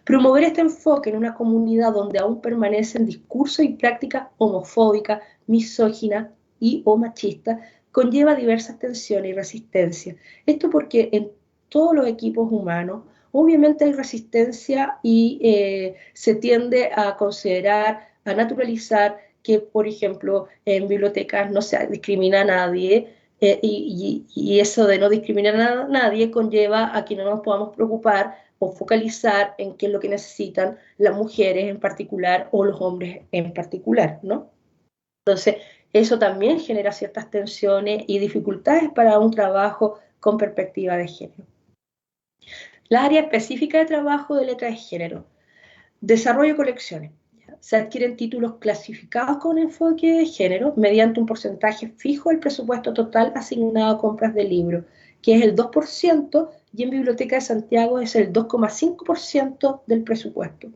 Promover este enfoque en una comunidad donde aún permanecen discursos y prácticas homofóbicas, misóginas y o machistas conlleva diversas tensiones y resistencias. Esto porque en todos los equipos humanos obviamente hay resistencia y se tiende a considerar, a naturalizar que, por ejemplo, en bibliotecas no se discrimina a nadie, y eso de no discriminar a nadie conlleva a que no nos podamos preocupar o focalizar en qué es lo que necesitan las mujeres en particular o los hombres en particular, ¿no? Entonces, eso también genera ciertas tensiones y dificultades para un trabajo con perspectiva de género. La área específica de trabajo de letra de género. Desarrollo de colecciones. Se adquieren títulos clasificados con enfoque de género mediante un porcentaje fijo del presupuesto total asignado a compras de libros, que es el 2%, y en Biblioteca de Santiago es el 2,5% del presupuesto.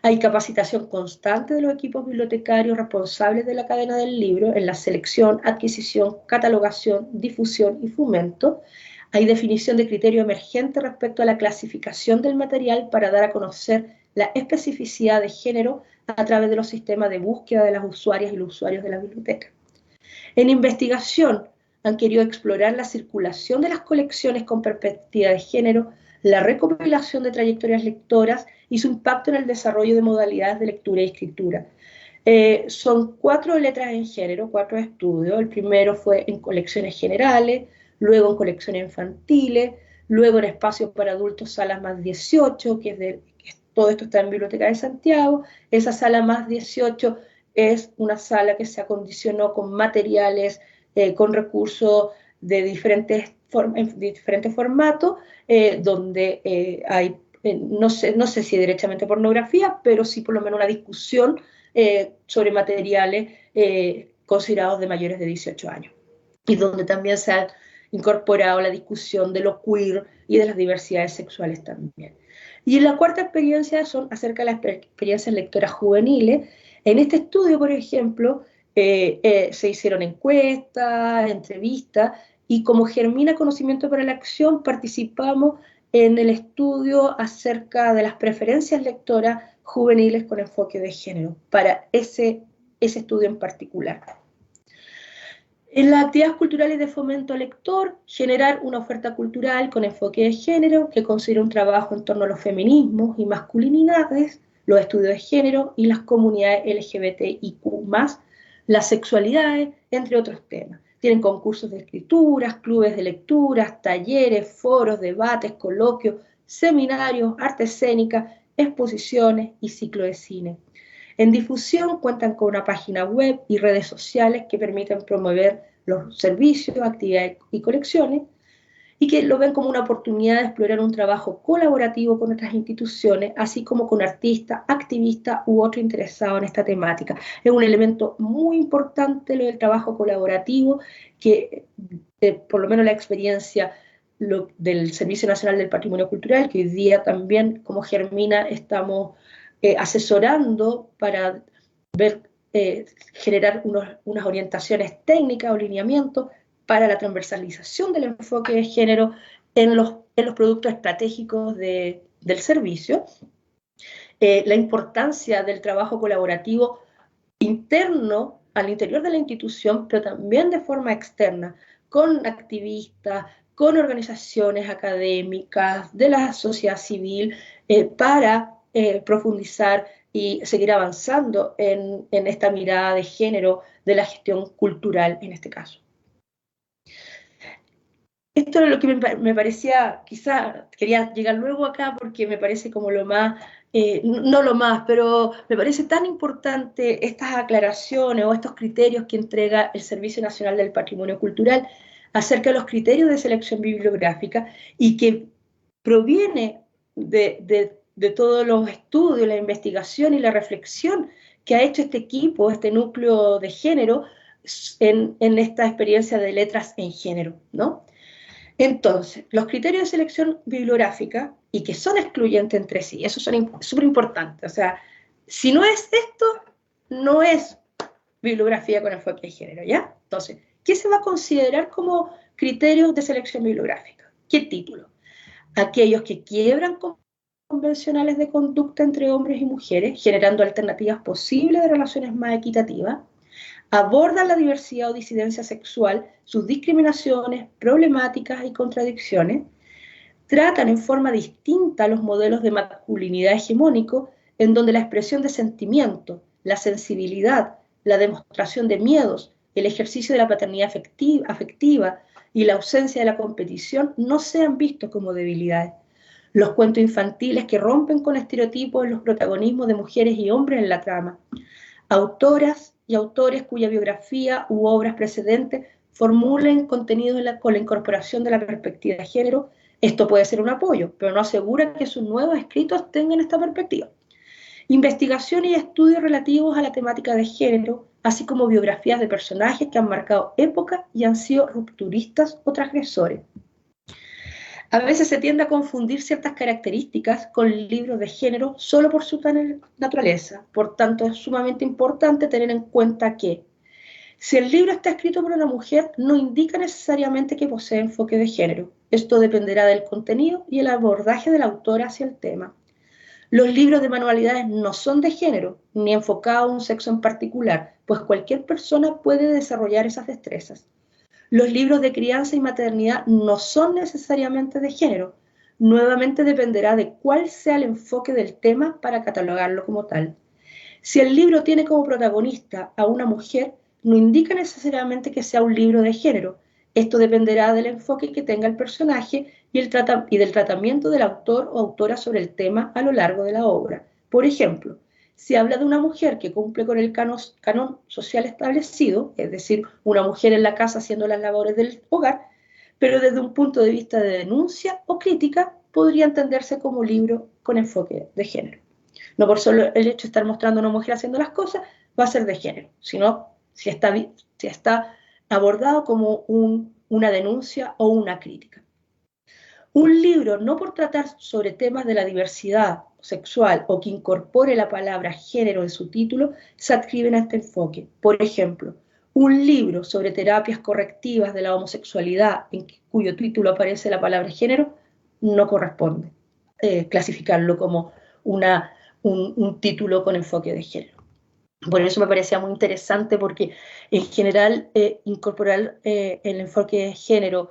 Hay capacitación constante de los equipos bibliotecarios responsables de la cadena del libro en la selección, adquisición, catalogación, difusión y fomento. Hay definición de criterio emergente respecto a la clasificación del material para dar a conocer la especificidad de género a través de los sistemas de búsqueda de las usuarias y los usuarios de la biblioteca. En investigación han querido explorar la circulación de las colecciones con perspectiva de género, la recopilación de trayectorias lectoras y su impacto en el desarrollo de modalidades de lectura y escritura. Son 4 letras en género, 4 estudios. El primero fue en colecciones generales, luego en colecciones infantiles, luego en espacios para adultos, salas más 18, todo esto está en Biblioteca de Santiago. Esa sala más 18 es una sala que se acondicionó con materiales, con recursos de diferentes formatos, donde hay, no sé si directamente pornografía, pero sí por lo menos una discusión sobre materiales considerados de mayores de 18 años. Y donde también se ha incorporado la discusión de lo queer y de las diversidades sexuales también. Y en la cuarta experiencia son acerca de las experiencias lectoras juveniles. En este estudio, por ejemplo, se hicieron encuestas, entrevistas, y como germina Conocimiento para la Acción, participamos en el estudio acerca de las preferencias lectoras juveniles con enfoque de género, para ese estudio en particular. En las actividades culturales de fomento al lector, generar una oferta cultural con enfoque de género que considere un trabajo en torno a los feminismos y masculinidades, los estudios de género y las comunidades LGBTIQ+, las sexualidades, entre otros temas. Tienen concursos de escrituras, clubes de lecturas, talleres, foros, debates, coloquios, seminarios, arte escénica, exposiciones y ciclo de cine. En difusión cuentan con una página web y redes sociales que permiten promover los servicios, actividades y colecciones, y que lo ven como una oportunidad de explorar un trabajo colaborativo con otras instituciones, así como con artistas, activistas u otros interesados en esta temática. Es un elemento muy importante lo del trabajo colaborativo, que por lo menos la experiencia del Servicio Nacional del Patrimonio Cultural, que hoy día también, como Germina, estamos asesorando para ver, generar unas orientaciones técnicas o lineamientos para la transversalización del enfoque de género en los productos estratégicos del servicio, la importancia del trabajo colaborativo interno al interior de la institución, pero también de forma externa, con activistas, con organizaciones académicas, de la sociedad civil, para profundizar y seguir avanzando en esta mirada de género de la gestión cultural en este caso. Esto es lo que me parecía, quizá quería llegar luego acá porque me parece como lo más, no lo más, pero me parece tan importante estas aclaraciones o estos criterios que entrega el Servicio Nacional del Patrimonio Cultural acerca de los criterios de selección bibliográfica y que proviene de todos los estudios, la investigación y la reflexión que ha hecho este equipo, este núcleo de género en esta experiencia de letras en género, ¿no? Entonces, los criterios de selección bibliográfica, y que son excluyentes entre sí, esos son súper importantes. O sea, si no es esto, no es bibliografía con enfoque de género, ¿ya? Entonces, ¿qué se va a considerar como criterios de selección bibliográfica? ¿Qué título? Aquellos que quiebran convencionales de conducta entre hombres y mujeres, generando alternativas posibles de relaciones más equitativas, abordan la diversidad o disidencia sexual, sus discriminaciones, problemáticas y contradicciones, tratan en forma distinta los modelos de masculinidad hegemónico, en donde la expresión de sentimiento, la sensibilidad, la demostración de miedos, el ejercicio de la paternidad afectiva y la ausencia de la competición no sean vistos como debilidades. Los cuentos infantiles que rompen con estereotipos en los protagonismos de mujeres y hombres en la trama. Autoras y autores cuya biografía u obras precedentes formulen contenidos con la incorporación de la perspectiva de género. Esto puede ser un apoyo, pero no asegura que sus nuevos escritos tengan esta perspectiva. Investigación y estudios relativos a la temática de género, así como biografías de personajes que han marcado época y han sido rupturistas o transgresores. A veces se tiende a confundir ciertas características con libros de género solo por su naturaleza. Por tanto, es sumamente importante tener en cuenta que si el libro está escrito por una mujer, no indica necesariamente que posee enfoque de género. Esto dependerá del contenido y el abordaje del autor hacia el tema. Los libros de manualidades no son de género, ni enfocados a un sexo en particular, pues cualquier persona puede desarrollar esas destrezas. Los libros de crianza y maternidad no son necesariamente de género. Nuevamente dependerá de cuál sea el enfoque del tema para catalogarlo como tal. Si el libro tiene como protagonista a una mujer, no indica necesariamente que sea un libro de género. Esto dependerá del enfoque que tenga el personaje y del tratamiento del autor o autora sobre el tema a lo largo de la obra. Por ejemplo, si habla de una mujer que cumple con el canon social establecido, es decir, una mujer en la casa haciendo las labores del hogar, pero desde un punto de vista de denuncia o crítica, podría entenderse como libro con enfoque de género. No por solo el hecho de estar mostrando a una mujer haciendo las cosas, va a ser de género, sino si está abordado como una denuncia o una crítica. Un libro, no por tratar sobre temas de la diversidad sexual o que incorpore la palabra género en su título, se adscriben a este enfoque. Por ejemplo, un libro sobre terapias correctivas de la homosexualidad en cuyo título aparece la palabra género, no corresponde clasificarlo como un título con enfoque de género. Por eso me parecía muy interesante, porque en general incorporar el enfoque de género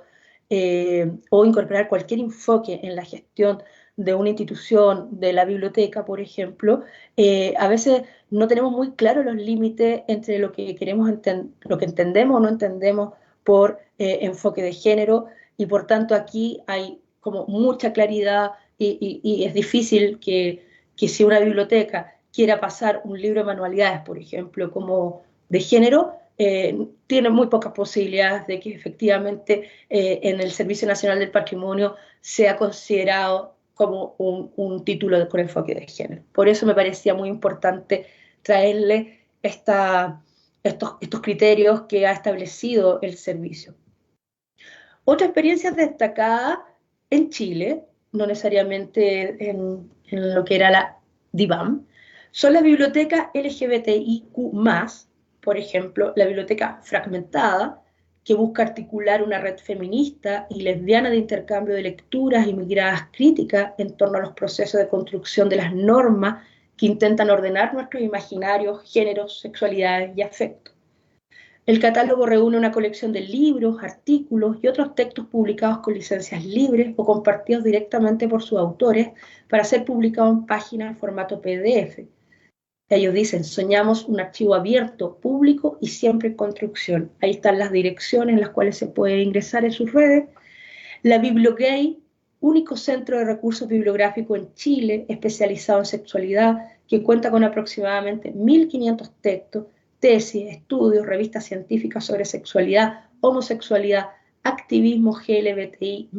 o incorporar cualquier enfoque en la gestión de una institución, de la biblioteca, por ejemplo, a veces no tenemos muy claros los límites entre lo que queremos lo que entendemos o no entendemos por enfoque de género, y por tanto aquí hay como mucha claridad y es difícil que si una biblioteca quiera pasar un libro de manualidades, por ejemplo, como de género, tiene muy pocas posibilidades de que efectivamente en el Servicio Nacional del Patrimonio sea considerado como un título con enfoque de género. Por eso me parecía muy importante traerle estos criterios que ha establecido el servicio. Otra experiencia destacada en Chile, no necesariamente en lo que era la DIVAM, son las bibliotecas LGBTIQ+, por ejemplo, la biblioteca Fragmentada, que busca articular una red feminista y lesbiana de intercambio de lecturas y miradas críticas en torno a los procesos de construcción de las normas que intentan ordenar nuestros imaginarios, géneros, sexualidades y afectos. El catálogo reúne una colección de libros, artículos y otros textos publicados con licencias libres o compartidos directamente por sus autores para ser publicados en páginas en formato PDF. Ellos dicen, soñamos un archivo abierto, público y siempre en construcción. Ahí están las direcciones en las cuales se puede ingresar en sus redes. La BiblioGay, único centro de recursos bibliográficos en Chile especializado en sexualidad, que cuenta con aproximadamente 1.500 textos, tesis, estudios, revistas científicas sobre sexualidad, homosexualidad, activismo LGBTI+,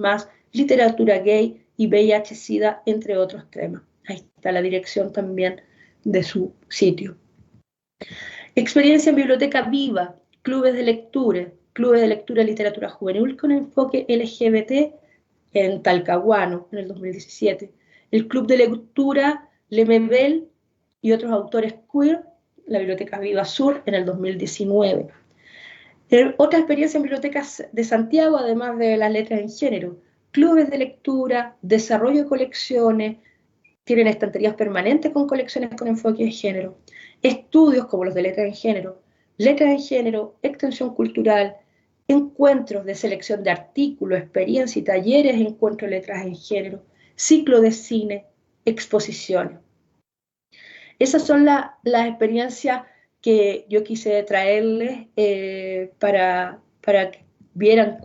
literatura gay y VIH-Sida, entre otros temas. Ahí está la dirección también de su sitio. Experiencia en biblioteca viva, clubes de lectura y literatura juvenil con enfoque LGBT en Talcahuano en el 2017. El club de lectura Lemebel y otros autores queer, la Biblioteca Viva Sur en el 2019. Otra experiencia en bibliotecas de Santiago, además de las letras en género, clubes de lectura, desarrollo de colecciones, tienen estanterías permanentes con colecciones con enfoque de género, estudios como los de letras en género, extensión cultural, encuentros de selección de artículos, experiencias y talleres, encuentros de letras en género, ciclo de cine, exposiciones. Esas son las experiencias que yo quise traerles para que vieran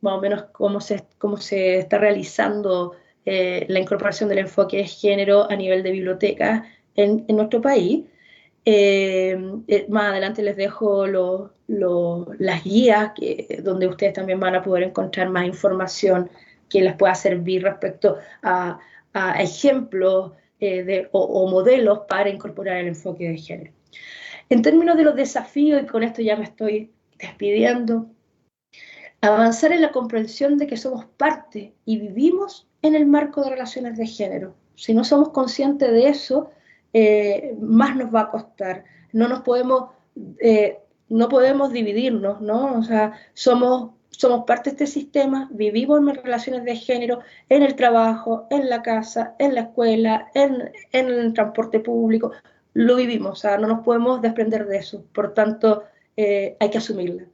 más o menos cómo se está realizando la incorporación del enfoque de género a nivel de bibliotecas en nuestro país. Más adelante les dejo las guías donde ustedes también van a poder encontrar más información que les pueda servir respecto a ejemplos o modelos para incorporar el enfoque de género. En términos de los desafíos, y con esto ya me estoy despidiendo, avanzar en la comprensión de que somos parte y vivimos en el marco de relaciones de género. Si no somos conscientes de eso, más nos va a costar. No podemos dividirnos, ¿no? O sea, somos parte de este sistema, vivimos en relaciones de género en el trabajo, en la casa, en la escuela, en el transporte público, lo vivimos, o sea, no nos podemos desprender de eso, por tanto, hay que asumirla.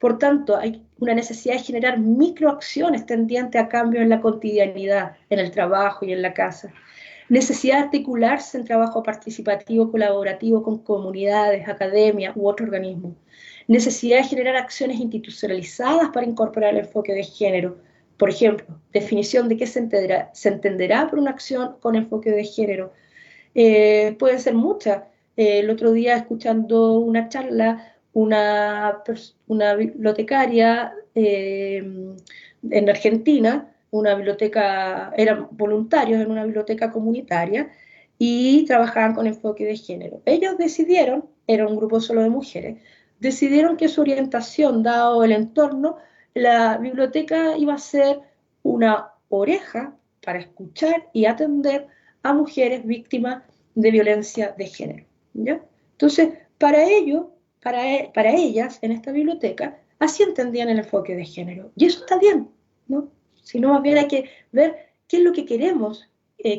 Por tanto, hay una necesidad de generar microacciones tendientes a cambios en la cotidianidad, en el trabajo y en la casa. Necesidad de articularse en trabajo participativo, colaborativo con comunidades, academias u otros organismos. Necesidad de generar acciones institucionalizadas para incorporar el enfoque de género. Por ejemplo, definición de qué se entenderá por una acción con enfoque de género. Pueden ser muchas. El otro día, escuchando una charla, una bibliotecaria en Argentina, una biblioteca, eran voluntarios en una biblioteca comunitaria y trabajaban con enfoque de género. Ellos decidieron, era un grupo solo de mujeres, decidieron que su orientación, dado el entorno, la biblioteca iba a ser una oreja para escuchar y atender a mujeres víctimas de violencia de género, ¿ya? Entonces, para ellas, en esta biblioteca, así entendían el enfoque de género. Y eso está bien, ¿no? Sino más bien hay que ver qué es lo que queremos,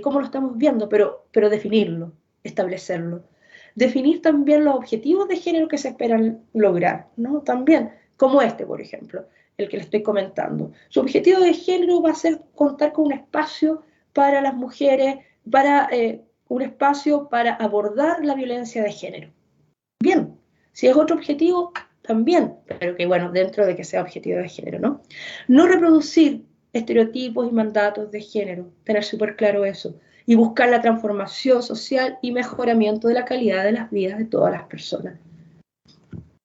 cómo lo estamos viendo, pero definirlo, establecerlo. definir también los objetivos de género que se esperan lograr, ¿no? También, como este, por ejemplo, el que le estoy comentando. Su objetivo de género va a ser contar con un espacio para las mujeres, para un espacio para abordar la violencia de género. Bien, si es otro objetivo, también, pero que bueno, dentro de que sea objetivo de género, ¿no? No reproducir estereotipos y mandatos de género, tener súper claro eso, y buscar la transformación social y mejoramiento de la calidad de las vidas de todas las personas.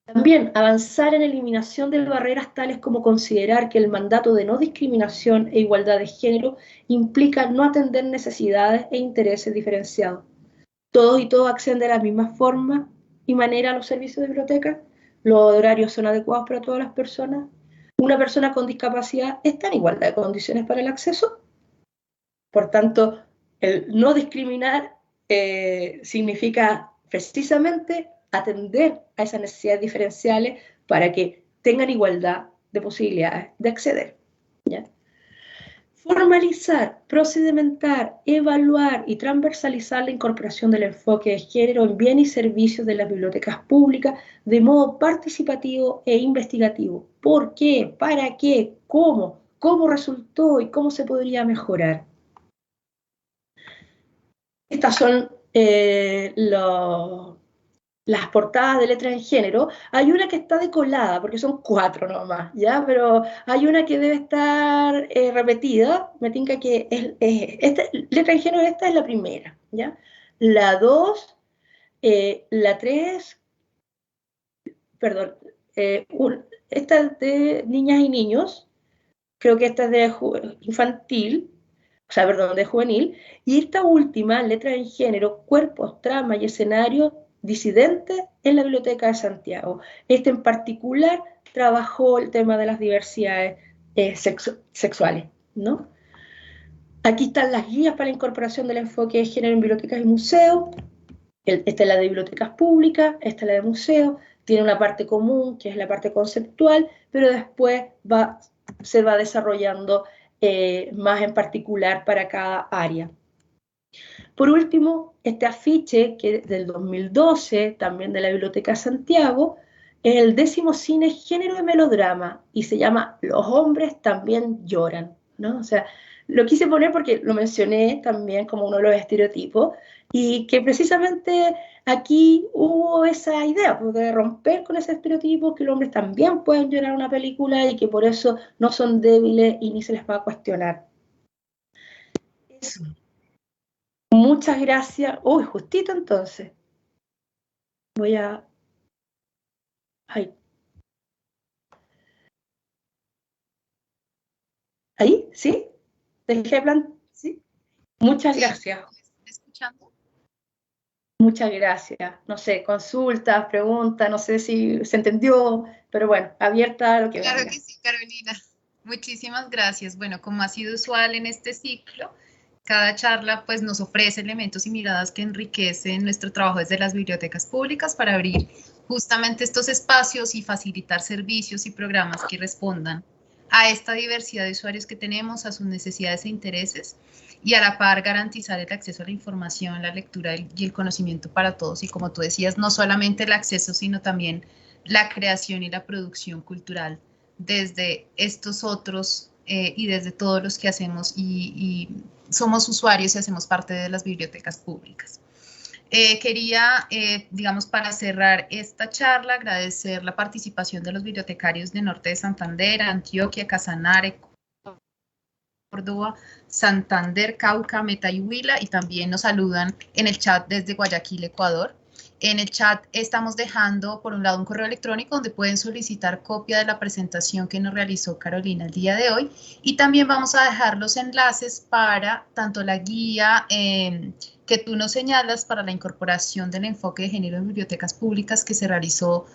También avanzar en eliminación de barreras tales como considerar que el mandato de no discriminación e igualdad de género implica no atender necesidades e intereses diferenciados. Todos y todas acceden de la misma forma y manera a los servicios de biblioteca, los horarios son adecuados para todas las personas, una persona con discapacidad está en igualdad de condiciones para el acceso. Por tanto, el no discriminar significa precisamente atender a esas necesidades diferenciales para que tengan igualdad de posibilidades de acceder, ¿ya? Formalizar, procedimentar, evaluar y transversalizar la incorporación del enfoque de género en bienes y servicios de las bibliotecas públicas de modo participativo e investigativo. ¿Por qué? ¿Para qué? ¿Cómo? ¿Cómo resultó y cómo se podría mejorar? Estas son las portadas de letras en género. Hay una que está decolada, porque son 4 nomás, ¿ya? Pero hay una que debe estar repetida. Me tinca que esta letra en género, esta es la primera, ¿ya? La 2, la 3, perdón, esta es de niñas y niños, creo que esta es de infantil, o sea, perdón, de juvenil, y esta última, letra en género, cuerpos, trama y escenario disidentes en la Biblioteca de Santiago. Este en particular trabajó el tema de las diversidades sexuales, ¿no? Aquí están las guías para la incorporación del enfoque de género en bibliotecas y museos. Esta es la de bibliotecas públicas, esta es la de museos. Tiene una parte común, que es la parte conceptual, pero después se va desarrollando más en particular para cada área. Por último, este afiche, que es del 2012, también de la Biblioteca de Santiago, es el 10º cine género de melodrama y se llama Los hombres también lloran, ¿no? O sea, lo quise poner porque lo mencioné también como uno de los estereotipos y que precisamente aquí hubo esa idea pues, de romper con ese estereotipo, que los hombres también pueden llorar una película y que por eso no son débiles y ni se les va a cuestionar. Eso. Muchas gracias. Uy, justito entonces. Voy a... Ahí. ¿Ahí? ¿Sí? ¿Dejé plan? ¿Sí? Muchas gracias. ¿Me escuchando? Muchas gracias. No sé, consultas, preguntas, no sé si se entendió, pero bueno, abierta a lo que Claro venga. que sí, Carolina. Muchísimas gracias. Bueno, como ha sido usual en este ciclo, cada charla pues nos ofrece elementos y miradas que enriquecen nuestro trabajo desde las bibliotecas públicas para abrir justamente estos espacios y facilitar servicios y programas que respondan a esta diversidad de usuarios que tenemos, a sus necesidades e intereses y a la par garantizar el acceso a la información, la lectura y el conocimiento para todos. Y como tú decías, no solamente el acceso, sino también la creación y la producción cultural desde estos otros y desde todos los que hacemos y somos usuarios y hacemos parte de las bibliotecas públicas. Quería, digamos, para cerrar esta charla, agradecer la participación de los bibliotecarios de Norte de Santander, Antioquia, Casanare, Córdoba, Santander, Cauca, Meta y Huila, y también nos saludan en el chat desde Guayaquil, Ecuador. En el chat estamos dejando, por un lado, un correo electrónico donde pueden solicitar copia de la presentación que nos realizó Carolina el día de hoy, y también vamos a dejar los enlaces para tanto la guía que tú nos señalas para la incorporación del enfoque de género en bibliotecas públicas que se realizó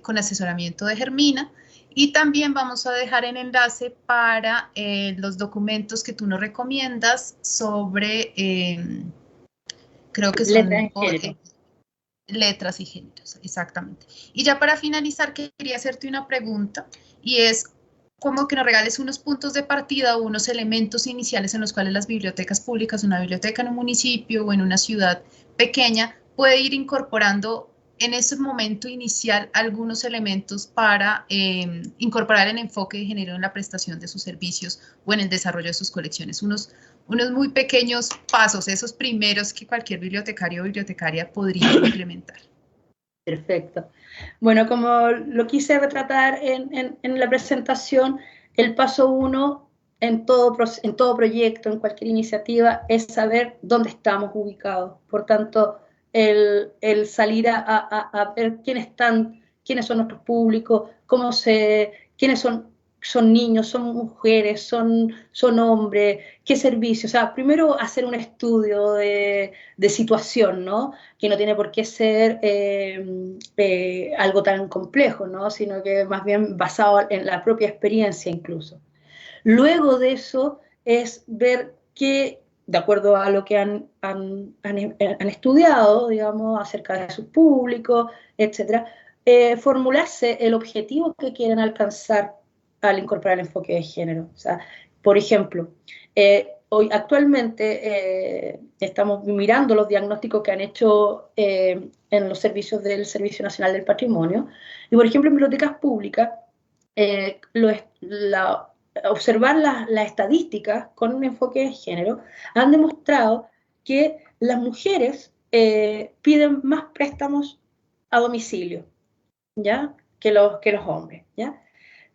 con asesoramiento de Germina, y también vamos a dejar el enlace para los documentos que tú nos recomiendas sobre, creo que son letras y géneros, exactamente. Y ya para finalizar, quería hacerte una pregunta, y es como que nos regales unos puntos de partida o unos elementos iniciales en los cuales las bibliotecas públicas, una biblioteca en un municipio o en una ciudad pequeña, puede ir incorporando en ese momento inicial algunos elementos para incorporar el enfoque de género en la prestación de sus servicios o en el desarrollo de sus colecciones. Unos muy pequeños pasos, esos primeros que cualquier bibliotecario o bibliotecaria podría implementar. Perfecto. Bueno, como lo quise retratar en la presentación, el paso 1 en todo proyecto, en cualquier iniciativa, es saber dónde estamos ubicados. Por tanto, el salir a ver quiénes son nuestros públicos, quiénes son niños, son mujeres, son hombres, qué servicios. O sea, primero hacer un estudio de situación, ¿no? Que no tiene por qué ser algo tan complejo, ¿no? Sino que más bien basado en la propia experiencia incluso. Luego de eso es ver qué, de acuerdo a lo que han estudiado, digamos, acerca de su público, etcétera, formularse el objetivo que quieren alcanzar al incorporar el enfoque de género. O sea, por ejemplo, hoy actualmente estamos mirando los diagnósticos que han hecho en los servicios del Servicio Nacional del Patrimonio, y por ejemplo en bibliotecas públicas, observar las estadísticas con un enfoque de género han demostrado que las mujeres piden más préstamos a domicilio, ¿ya? Que los hombres, ¿ya?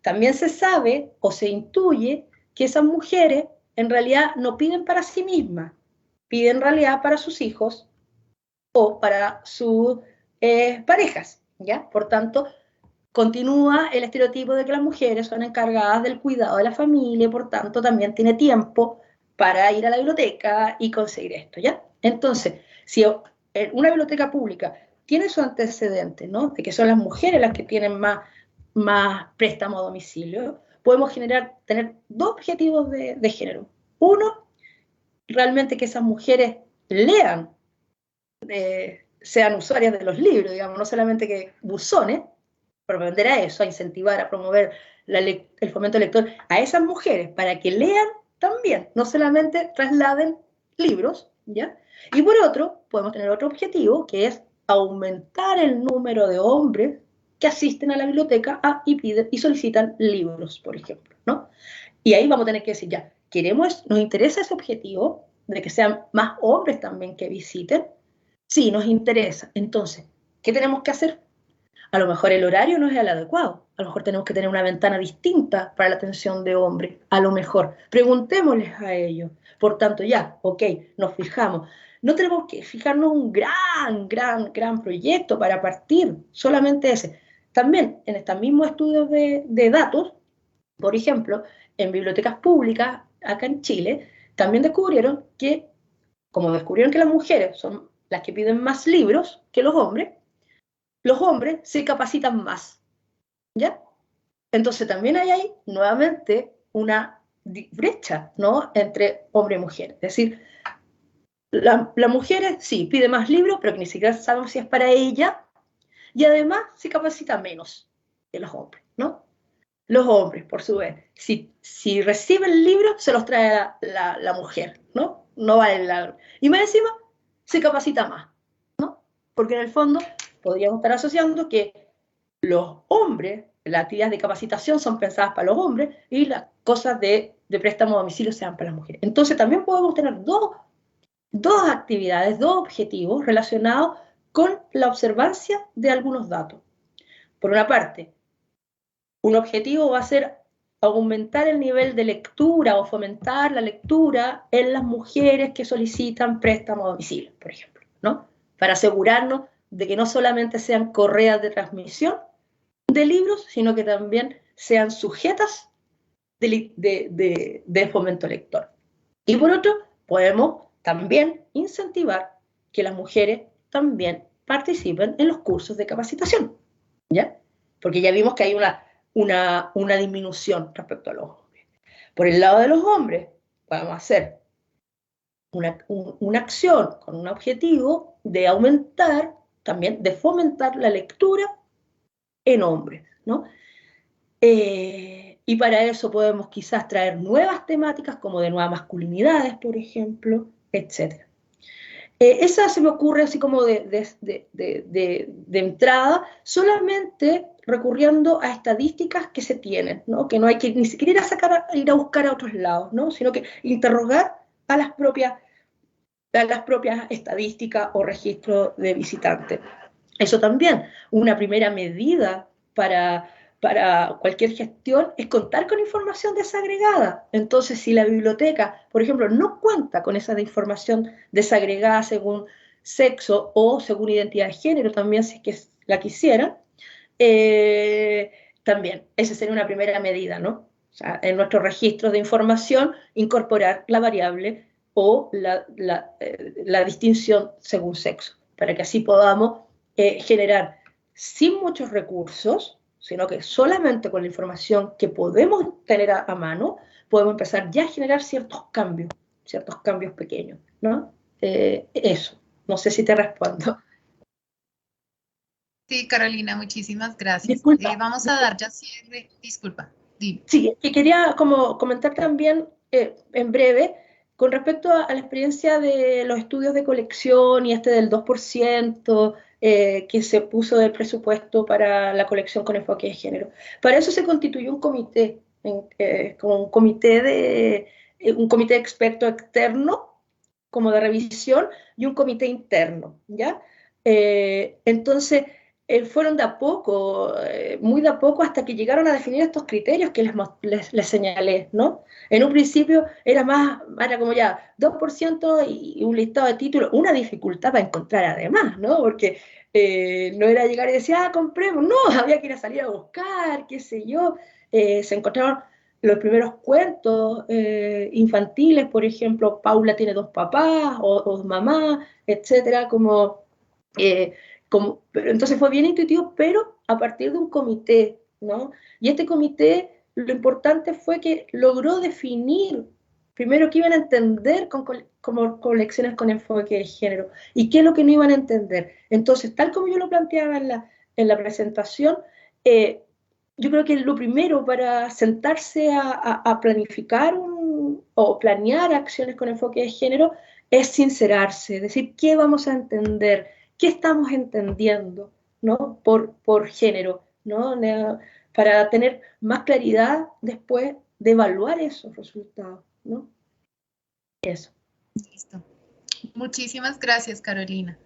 También se sabe o se intuye que esas mujeres en realidad no piden para sí mismas, piden en realidad para sus hijos o para sus parejas, ¿ya? Por tanto, continúa el estereotipo de que las mujeres son encargadas del cuidado de la familia, por tanto también tiene tiempo para ir a la biblioteca y conseguir esto, ¿ya? Entonces, si una biblioteca pública tiene su antecedente, ¿no? De que son las mujeres las que tienen más préstamo a domicilio, podemos tener dos objetivos de género. Uno, realmente que esas mujeres lean, sean usuarias de los libros, digamos, no solamente que buzones, propender a eso, a incentivar, a promover el fomento lector a esas mujeres para que lean también, no solamente trasladen libros, ¿ya? Y por otro, podemos tener otro objetivo, que es aumentar el número de hombres que asisten a la biblioteca y solicitan libros, por ejemplo, ¿no? Y ahí vamos a tener que decir, ya, nos interesa ese objetivo de que sean más hombres también que visiten. Sí, nos interesa. Entonces, ¿qué tenemos que hacer? A lo mejor el horario no es el adecuado, a lo mejor tenemos que tener una ventana distinta para la atención de hombres, a lo mejor. Preguntémosles a ellos. Por tanto, ya, ok, nos fijamos. No tenemos que fijarnos un gran proyecto para partir, solamente ese. También en estos mismos estudios de datos, por ejemplo, en bibliotecas públicas, acá en Chile, también descubrieron que, como descubrieron que las mujeres son las que piden más libros que los hombres se capacitan más, ¿ya? Entonces también hay ahí nuevamente una brecha, ¿no? Entre hombre y mujer. Es decir, la mujer sí pide más libros, pero que ni siquiera sabemos si es para ella, y además se capacita menos que los hombres, ¿no? Los hombres, por su vez, si reciben libros, se los trae la mujer, ¿no? No vale la... Y más encima, se capacita más, ¿no? Porque en el fondo podríamos estar asociando que los hombres, las actividades de capacitación son pensadas para los hombres y las cosas de préstamo a domicilio sean para las mujeres. Entonces también podemos tener dos actividades, dos objetivos relacionados con la observancia de algunos datos. Por una parte, un objetivo va a ser aumentar el nivel de lectura o fomentar la lectura en las mujeres que solicitan préstamo a domicilio, por ejemplo, ¿no? Para asegurarnos de que no solamente sean correas de transmisión de libros, sino que también sean sujetas de fomento lector. Y por otro, podemos también incentivar que las mujeres también participen en los cursos de capacitación, ¿ya? Porque ya vimos que hay una disminución respecto a los hombres. Por el lado de los hombres, podemos hacer una acción con un objetivo de aumentar, también de fomentar la lectura en hombres, ¿no? Y para eso podemos quizás traer nuevas temáticas como de nuevas masculinidades, por ejemplo, etc. Esa se me ocurre así como de entrada, solamente recurriendo a estadísticas que se tienen, ¿no? Que no hay que ni siquiera ir a buscar a otros lados, ¿no? Sino que interrogar a las propias estadísticas o registros de visitantes. Eso también, una primera medida para cualquier gestión es contar con información desagregada. Entonces, si la biblioteca, por ejemplo, no cuenta con esa información desagregada según sexo o según identidad de género, también si es que la quisieran, también esa sería una primera medida, ¿no? O sea, en nuestros registros de información, incorporar la variable o la distinción según sexo, para que así podamos generar sin muchos recursos, sino que solamente con la información que podemos tener a mano, podemos empezar ya a generar ciertos cambios pequeños, ¿no? Eso, no sé si te respondo. Sí, Carolina, muchísimas gracias. Disculpa, Vamos a dar ya cierre. Disculpa, dime. sí, que quería como comentar también en breve con respecto a la experiencia de los estudios de colección y este del 2% que se puso del presupuesto para la colección con enfoque de género. Para eso se constituyó un comité, como un comité de experto externo, como de revisión, y un comité interno, ¿ya? Entonces, fueron de a poco, muy de a poco, hasta que llegaron a definir estos criterios que les señalé, ¿no? En un principio era como ya 2% y un listado de títulos, una dificultad para encontrar además, ¿no? Porque no era llegar y decir, compremos, no, había que ir a salir a buscar, qué sé yo. Se encontraron los primeros cuentos infantiles, por ejemplo, Paula tiene dos papás o dos mamás, etcétera, eh, pero entonces fue bien intuitivo, pero a partir de un comité, ¿no? Y este comité, lo importante fue que logró definir primero qué iban a entender como colecciones con enfoque de género y qué es lo que no iban a entender. Entonces, tal como yo lo planteaba en la presentación, yo creo que lo primero para sentarse a planificar o planear acciones con enfoque de género es sincerarse, es decir, ¿qué vamos a entender? ¿Qué estamos entendiendo, ¿no? por género, ¿no? Para tener más claridad después de evaluar esos resultados, ¿no? Eso. Listo. Muchísimas gracias, Carolina.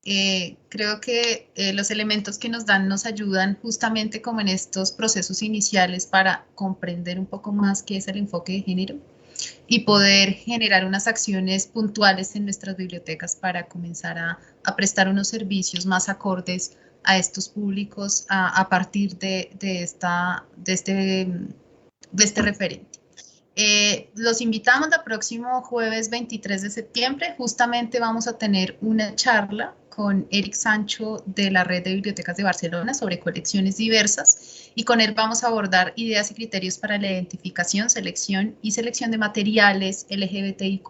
Creo que los elementos que nos dan nos ayudan justamente como en estos procesos iniciales para comprender un poco más qué es el enfoque de género y poder generar unas acciones puntuales en nuestras bibliotecas para comenzar a prestar unos servicios más acordes a estos públicos a partir de este referente. Los invitamos el próximo jueves 23 de septiembre. Justamente vamos a tener una charla con Eric Sancho de la Red de Bibliotecas de Barcelona sobre colecciones diversas y con él vamos a abordar ideas y criterios para la identificación, selección y selección de materiales LGBTIQ+,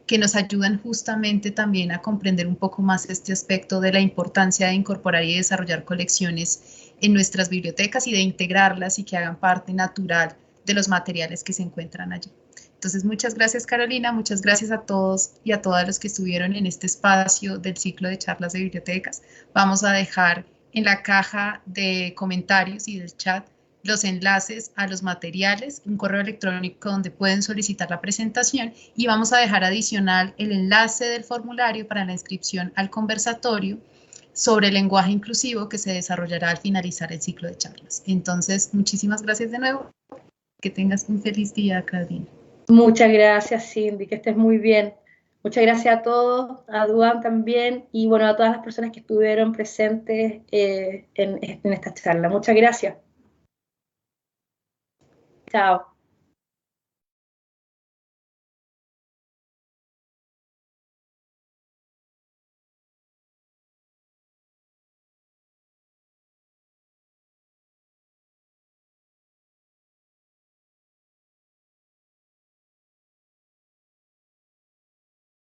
que nos ayudan justamente también a comprender un poco más este aspecto de la importancia de incorporar y desarrollar colecciones en nuestras bibliotecas y de integrarlas y que hagan parte natural de los materiales que se encuentran allí. Entonces, muchas gracias Carolina, muchas gracias a todos y a todas los que estuvieron en este espacio del ciclo de charlas de bibliotecas. Vamos a dejar en la caja de comentarios y del chat los enlaces a los materiales, un correo electrónico donde pueden solicitar la presentación y vamos a dejar adicional el enlace del formulario para la inscripción al conversatorio sobre el lenguaje inclusivo que se desarrollará al finalizar el ciclo de charlas. Entonces, muchísimas gracias de nuevo. Que tengas un feliz día, Carolina. Muchas gracias, Cindy, que estés muy bien. Muchas gracias a todos, a Duan también, y bueno, a todas las personas que estuvieron presentes en esta charla. Muchas gracias. Chao.